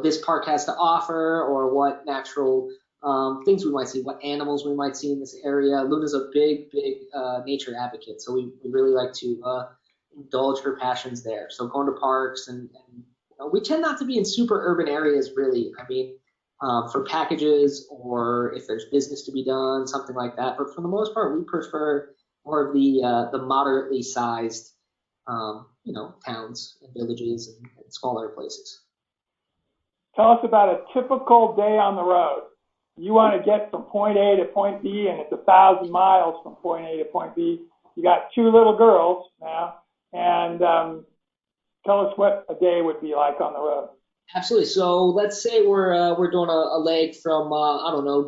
this park has to offer or what natural things we might see, what animals we might see in this area. Luna's a big nature advocate, so we really like to indulge her passions there. So going to parks and we tend not to be in super urban areas, really. I mean, for packages or if there's business to be done, something like that. But for the most part, we prefer more of the moderately sized, towns and villages and smaller places. Tell us about a typical day on the road. You want to get from point A to point B, and it's 1,000 miles from point A to point B. You got 2 little girls now, and tell us what a day would be like on the road. Absolutely. So let's say we're doing a leg from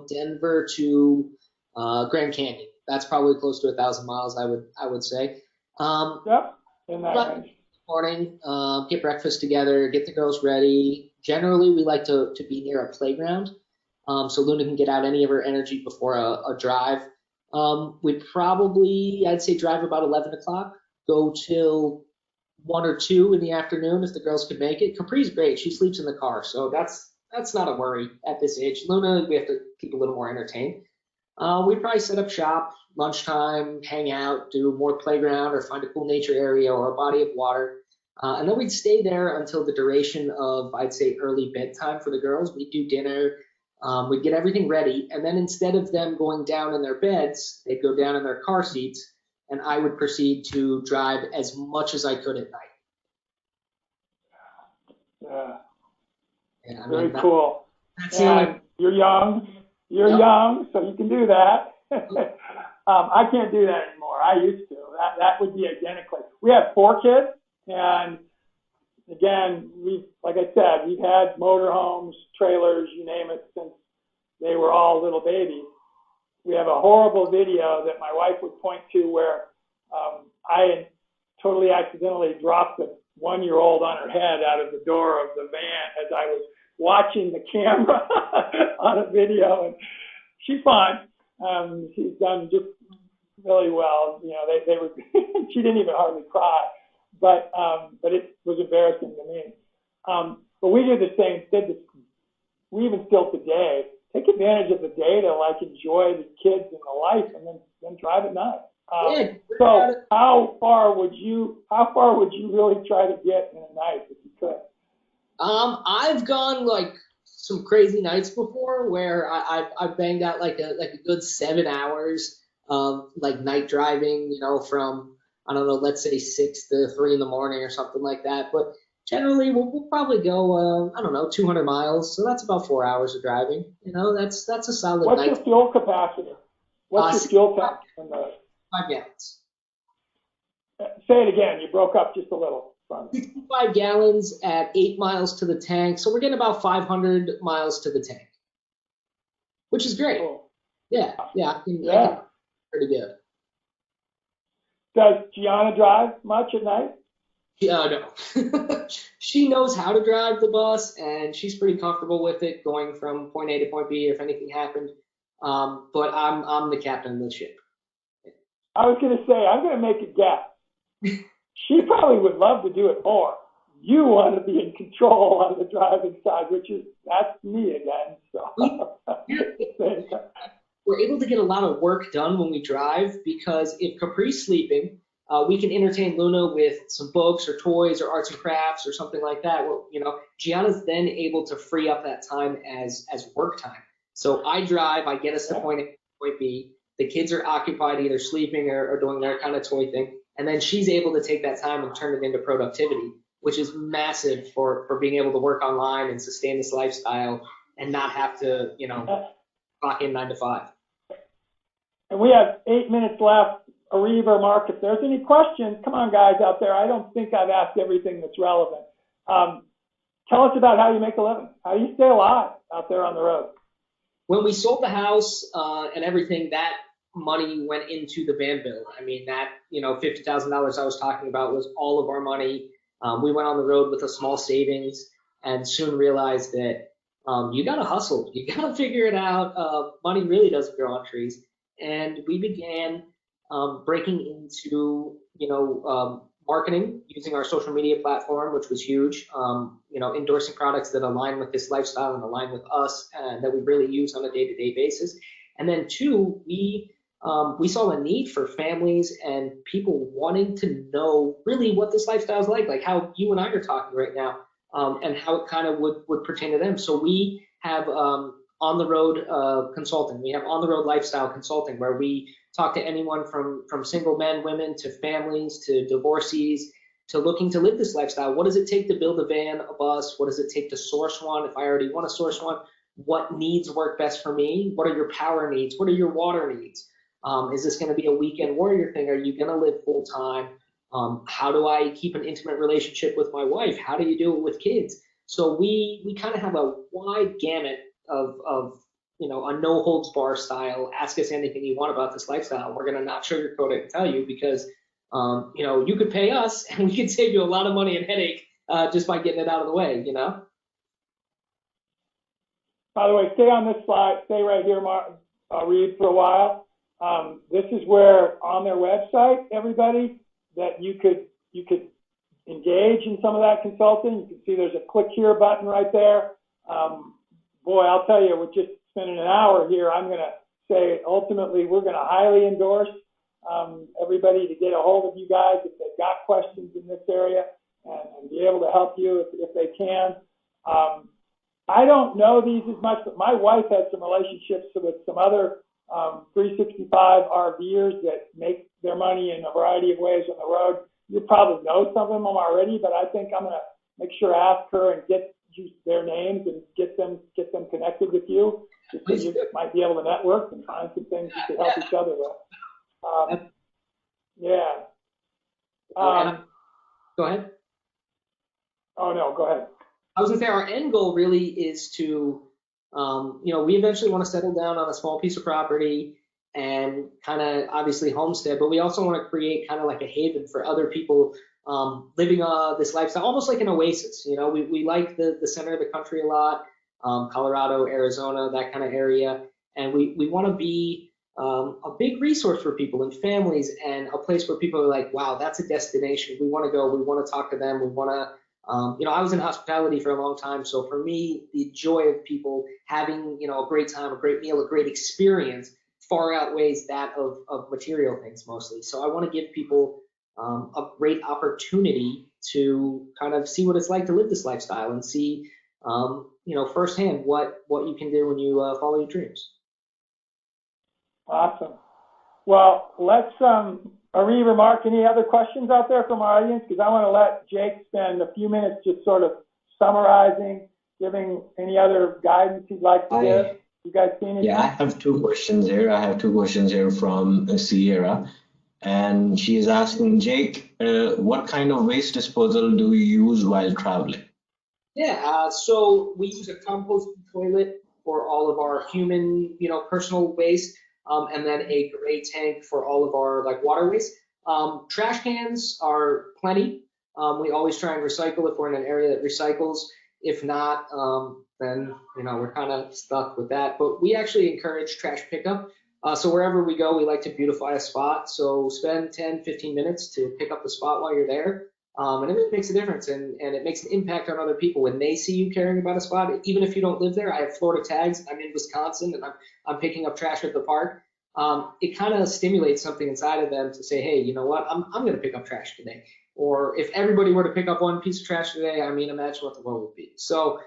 Denver to Grand Canyon. That's probably close to 1,000 miles, I would say. Yep, in that range. Morning, get breakfast together, get the girls ready. Generally, we like to be near a playground, so Luna can get out any of her energy before a drive. We'd probably, I'd say, drive about 11 o'clock, go till 1 or 2 in the afternoon if the girls could make it. Capri's great. She sleeps in the car, so that's not a worry at this age. Luna, we have to keep a little more entertained. We'd probably set up shop, lunchtime, hang out, do more playground or find a cool nature area or a body of water. And then we'd stay there until the duration of, I'd say, early bedtime for the girls. We'd do dinner. We'd get everything ready. And then instead of them going down in their beds, they'd go down in their car seats. And I would proceed to drive as much as I could at night. Yeah, very cool. And you're young. You're young, so you can do that. I can't do that anymore. I used to. That would be identically. We have 4 kids, and again, like I said, we've had motorhomes, trailers, you name it, since they were all little babies. We have a horrible video that my wife would point to where I had totally accidentally dropped the 1-year-old on her head out of the door of the van as I was watching the camera on a video, and she's fine. She's done just really well. They were. She didn't even hardly cry, but it was embarrassing to me. But we do the same. We even still today take advantage of the day to enjoy the kids and the life, and then drive at night. So how far would you really try to get in a night if you could? I've gone some crazy nights before where I've banged out like a good 7 hours of night driving, from, I don't know, let's say 6 to 3 in the morning or something like that. But generally we'll probably go, 200 miles. So that's about 4 hours of driving. That's a solid night. What's your fuel capacity? What's your fuel tank? 5 gallons. Say it again. You broke up just a little. 65 gallons at 8 miles to the tank. So we're getting about 500 miles to the tank, which is great. Cool. Yeah. I can pretty good. Does Gianna drive much at night? No. She knows how to drive the bus, and she's pretty comfortable with it, going from point A to point B if anything happened. But I'm the captain of the ship. I was going to say, I'm going to make a guess. She probably would love to do it more. You want to be in control on the driving side, that's me again. So. We're able to get a lot of work done when we drive, because if Capri's sleeping, we can entertain Luna with some books or toys or arts and crafts or something like that. Well, Gianna's then able to free up that time as work time. So I drive, I get us to point A, point B. The kids are occupied either sleeping or doing their kind of toy thing. And then she's able to take that time and turn it into productivity, which is massive for being able to work online and sustain this lifestyle and not have to, clock in 9 to 5. And we have 8 minutes left. Arib or Mark, if there's any questions, come on, guys out there. I don't think I've asked everything that's relevant. Tell us about how you make a living. How do you stay alive out there on the road? When we sold the house and everything, that money went into the van bill. I mean, that, $50,000 I was talking about was all of our money. We went on the road with a small savings and soon realized that you got to hustle. You got to figure it out. Money really doesn't grow on trees. And we began breaking into, marketing using our social media platform, which was huge, endorsing products that align with this lifestyle and align with us and that we really use on a day-to-day basis. And then 2, we saw a need for families and people wanting to know really what this lifestyle is like how you and I are talking right now, and how it kind of would pertain to them. So we have on-the-road consulting. We have on-the-road lifestyle consulting, where we talk to anyone from single men, women, to families, to divorcees, to looking to live this lifestyle. What does it take to build a van, a bus? What does it take to source one? If I already want to source one, what needs work best for me? What are your power needs? What are your water needs? Is this going to be a weekend warrior thing? Are you going to live full time? How do I keep an intimate relationship with my wife? How do you do it with kids? So we kind of have a wide gamut of a no holds bar style. Ask us anything you want about this lifestyle. We're going to not sugarcoat it and tell you, because you could pay us and we could save you a lot of money and headache just by getting it out of the way. By the way, stay on this slide. Stay right here, Reed, for a while. This is where on their website, everybody, that you could engage in some of that consulting. You can see there's a click here button right there. Boy, I'll tell you, with just spending an hour here, I'm going to say ultimately we're going to highly endorse everybody to get a hold of you guys if they've got questions in this area and be able to help you if they can. I don't know these as much, but my wife has some relationships with some other 365 RVers that make their money in a variety of ways on the road. You probably know some of them already, but I think I'm going to make sure I ask her and get you their names and get them connected with you, just so you might be able to network and find some things you could help each other with. Yeah. Go ahead. Oh no, go ahead. I was gonna say our end goal really is to, we eventually want to settle down on a small piece of property and kind of obviously homestead, but we also want to create kind of like a haven for other people living this lifestyle, almost like an oasis. We like the center of the country a lot, Colorado, Arizona, that kind of area, and we want to be a big resource for people and families, and a place where people are like, wow, that's a destination. We want to go. We want to talk to them. We want to. I was in hospitality for a long time, so for me, the joy of people having, a great time, a great meal, a great experience far outweighs that of material things mostly. So I want to give people a great opportunity to kind of see what it's like to live this lifestyle and see, firsthand what you can do when you follow your dreams. Awesome. Well, let's, Arib or Mark, any other questions out there from our audience? Because I want to let Jake spend a few minutes just sort of summarizing, giving any other guidance he'd like to give. You guys see anything? Yeah, I have two questions here from Sierra. And she is asking, Jake, what kind of waste disposal do you use while traveling? Yeah, so we use a composting toilet for all of our human, personal waste, and then a gray tank for all of our water waste. Trash cans are plenty. We always try and recycle if we're in an area that recycles. If not, then we're kind of stuck with that. But we actually encourage trash pickup. So wherever we go, we like to beautify a spot. So spend 10, 15 minutes to pick up the spot while you're there. And it really makes a difference, and it makes an impact on other people when they see you caring about a spot. Even if you don't live there, I have Florida tags. I'm in Wisconsin, and I'm picking up trash at the park. It kind of stimulates something inside of them to say, hey, you know what? I'm going to pick up trash today. Or if everybody were to pick up one piece of trash today, I mean, imagine what the world would be. So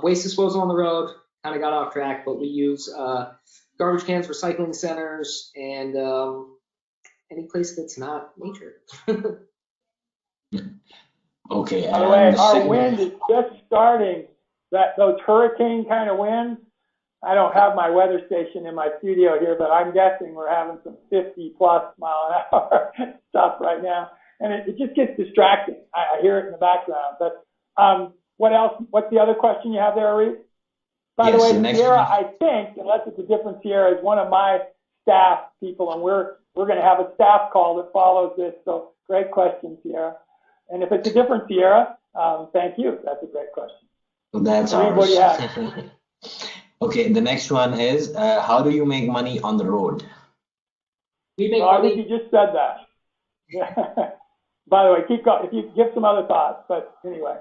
waste disposal on the road kind of got off track, but we use garbage cans, recycling centers, and any place that's not nature. Okay, By the way, and the our second, wind is just starting. Those hurricane kind of winds. I don't have my weather station in my studio here, but I'm guessing we're having some 50 plus mile an hour stuff right now. And it just gets distracting. I hear it in the background. But what else? What's the other question you have there, Reed? By the yes, way, the next Sierra, one. I think, unless it's a different Sierra, is one of my staff people, and we're going to have a staff call that follows this. So great question, Sierra. And if it's a different Sierra, thank you. That's a great question. That's Reed, what do you ours. have? Okay, the next one is how do you make money on the road? We make Well, I think money. you just said that. Yeah. By the way, keep going. If you give some other thoughts, but anyway.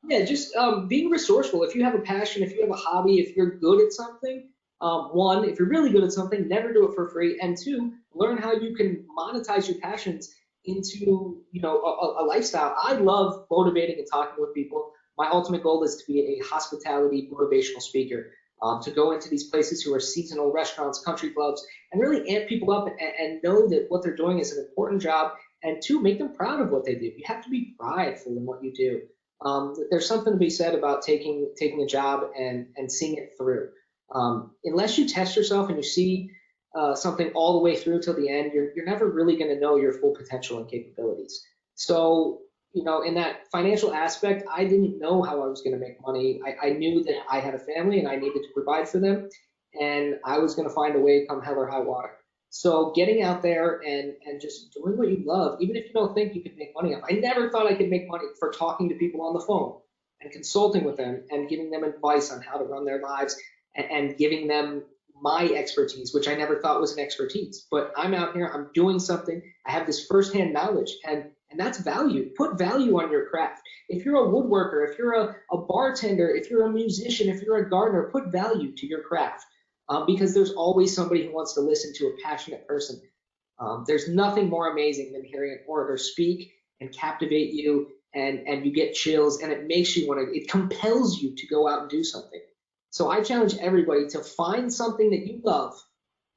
Yeah, just being resourceful. If you have a passion, if you have a hobby, if you're good at something, one, if you're really good at something, never do it for free. And two, learn how you can monetize your passions into, a lifestyle. I love motivating and talking with people. My ultimate goal is to be a hospitality motivational speaker, to go into these places who are seasonal restaurants, country clubs, and really amp people up and know that what they're doing is an important job. And two, make them proud of what they do. You have to be prideful in what you do. There's something to be said about taking a job and seeing it through. Unless you test yourself and you see something all the way through till the end, you're never really going to know your full potential and capabilities. So, in that financial aspect, I didn't know how I was going to make money. I knew that I had a family and I needed to provide for them, and I was going to find a way come hell or high water. So getting out there and just doing what you love, even if you don't think you could make money off. I never thought I could make money for talking to people on the phone and consulting with them and giving them advice on how to run their lives and giving them my expertise, which I never thought was an expertise. But I'm out here, I'm doing something, I have this firsthand knowledge, and that's value. Put value on your craft. If you're a woodworker, if you're a bartender, if you're a musician, if you're a gardener, put value to your craft. Because there's always somebody who wants to listen to a passionate person. There's nothing more amazing than hearing an orator speak and captivate you, and you get chills, and it makes you want to, it compels you to go out and do something. So I challenge everybody to find something that you love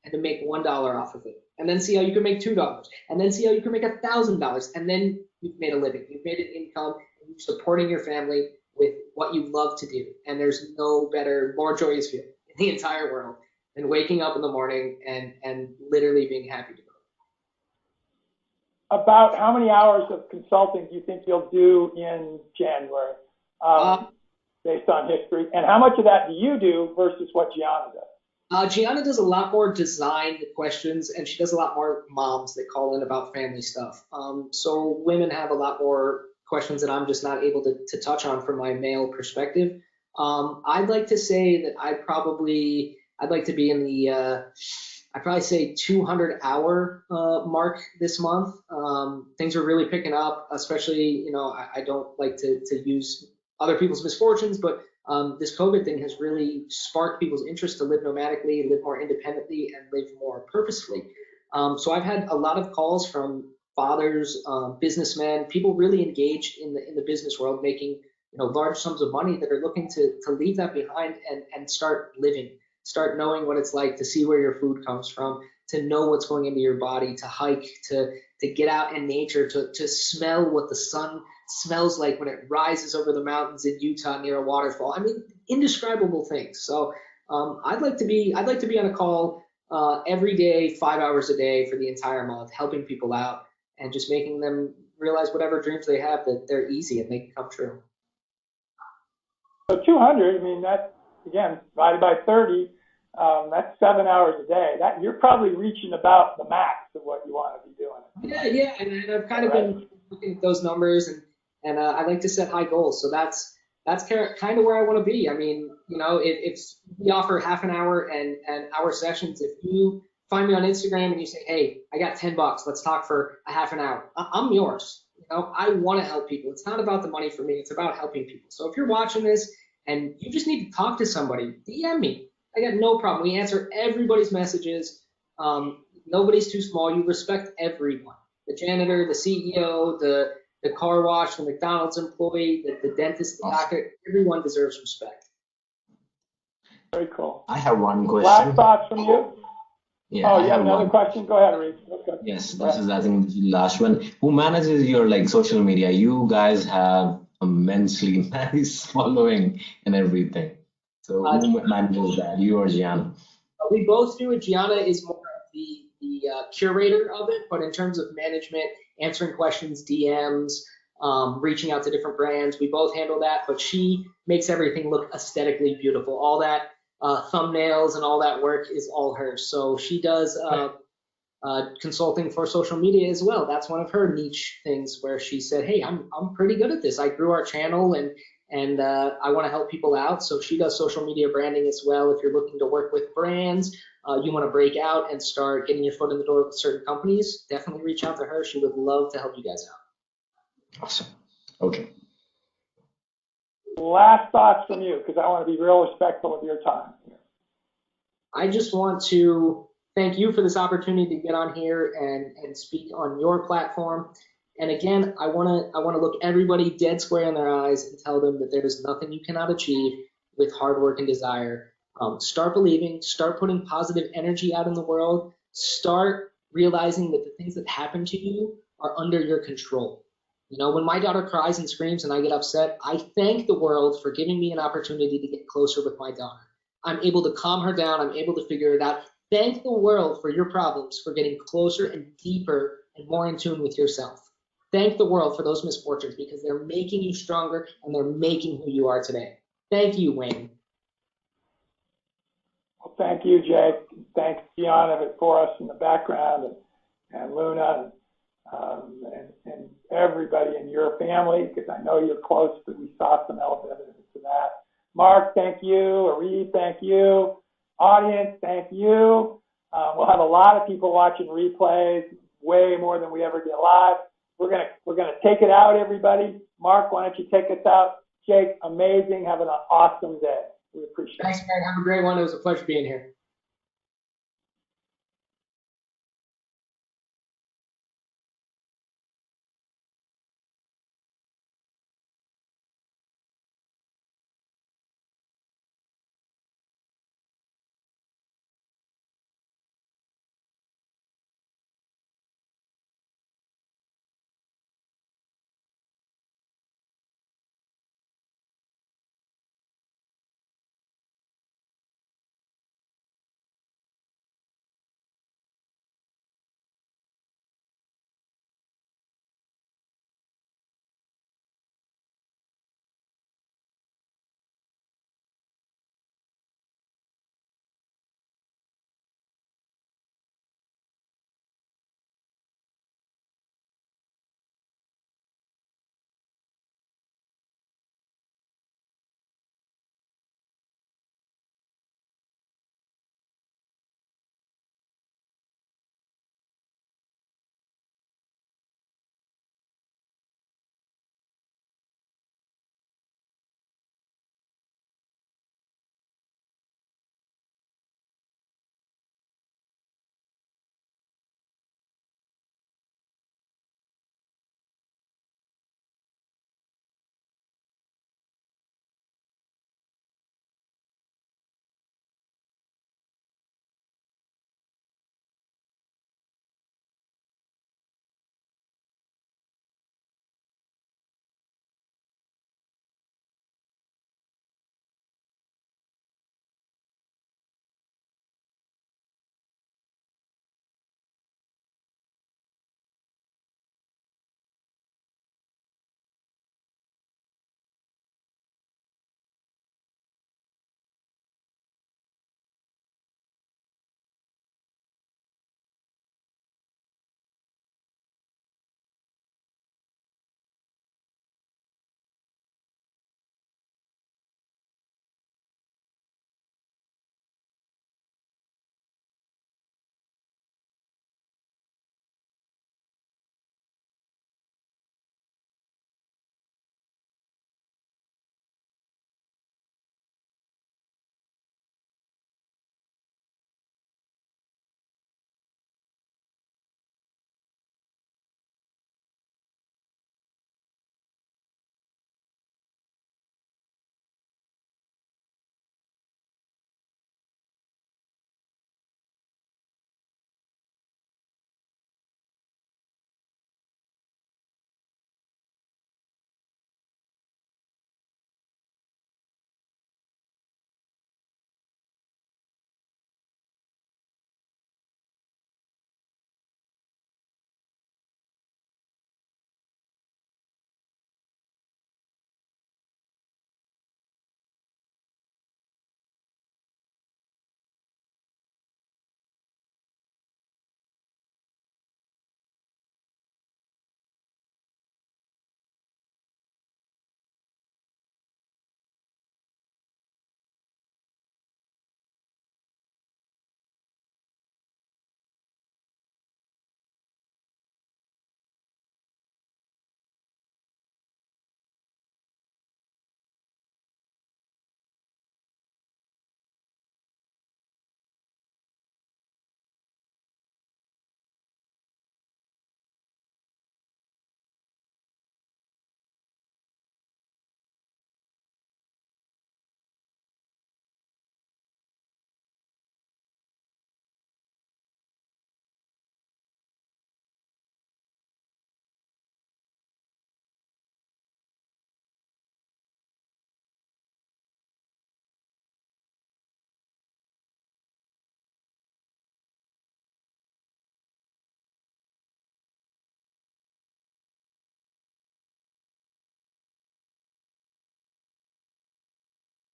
and to make $1 off of it, and then see how you can make $2, and then see how you can make $1,000, and then you've made a living, you've made an income, and you're supporting your family with what you love to do. And there's no better, more joyous feeling in the entire world than waking up in the morning and literally being happy to go. About how many hours of consulting do you think you'll do in January, based on history? And how much of that do you do versus what Gianna does? Gianna does a lot more design questions, and she does a lot more moms that call in about family stuff. So women have a lot more questions that I'm just not able to touch on from my male perspective. I'd like to say that I'd like to be in the, I'd probably say 200-hour mark this month. Things are really picking up, especially, I don't like to use other people's misfortunes, but this COVID thing has really sparked people's interest to live nomadically, live more independently, and live more purposefully. So I've had a lot of calls from fathers, businessmen, people really engaged in the business world, making large sums of money, that are looking to leave that behind and start living, start knowing what it's like to see where your food comes from, to know what's going into your body, to hike, to get out in nature, to smell what the sun smells like when it rises over the mountains in Utah near a waterfall. I mean, indescribable things. So I'd like to be on a call every day, 5 hours a day for the entire month, helping people out and just making them realize whatever dreams they have, that they're easy and they can come true. So 200, I mean, that's, again, divided by 30, That's 7 hours a day. That you're probably reaching about the max of what you want to be doing. Yeah, and I've kind of been looking at those numbers, and I like to set high goals. So that's kind of where I want to be. I mean, you know, if we offer half an hour and hour sessions, if you find me on Instagram and you say, hey, I got $10, let's talk for a half an hour, I'm yours. You know, I want to help people. It's not about the money for me. It's about helping people. So if you're watching this and you just need to talk to somebody, DM me. I got no problem. We answer everybody's messages. Nobody's too small. You respect everyone. The janitor, the CEO, the car wash, the McDonald's employee, the dentist, the doctor, everyone deserves respect. Very cool. I have one question. Last thoughts from you? Yeah, oh, you have another question? Go ahead, Reed. Okay. Yes, this is, I think, the last one. Who manages your like social media? You guys have immensely nice following and everything. So who manages that? You or Gianna? We both do it. Gianna is more of the curator of it, but in terms of management, answering questions, DMs, reaching out to different brands, we both handle that. But she makes everything look aesthetically beautiful. All that thumbnails and all that work is all hers. So she does consulting for social media as well. That's one of her niche things where she said, hey, I'm pretty good at this. I grew our channel and I want to help people out. So she does social media branding as well. If you're looking to work with brands, you want to break out and start getting your foot in the door with certain companies, definitely reach out to her. She would love to help you guys out. Awesome. Okay. Last thoughts from you, because I want to be real respectful of your time. I just want to thank you for this opportunity to get on here and speak on your platform. And again, I want to look everybody dead square in their eyes and tell them that there is nothing you cannot achieve with hard work and desire. Start believing, start putting positive energy out in the world, start realizing that the things that happen to you are under your control. You know, when my daughter cries and screams and I get upset, I thank the world for giving me an opportunity to get closer with my daughter. I'm able to calm her down. I'm able to figure it out. Thank the world for your problems, for getting closer and deeper and more in tune with yourself. Thank the world for those misfortunes because they're making you stronger and they're making who you are today. Thank you, Wayne. Well, thank you, Jake. Thanks, Gianna, for us in the background, and Luna, and everybody in your family, because I know you're close, but we saw some evidence of that. Mark, thank you. Reed, thank you. Audience, thank you. We'll have a lot of people watching replays, way more than we ever did live. We're gonna take it out, everybody. Mark, why don't you take us out? Jake, amazing. Have an awesome day. We appreciate it. Thanks, man. Have a great one. It was a pleasure being here.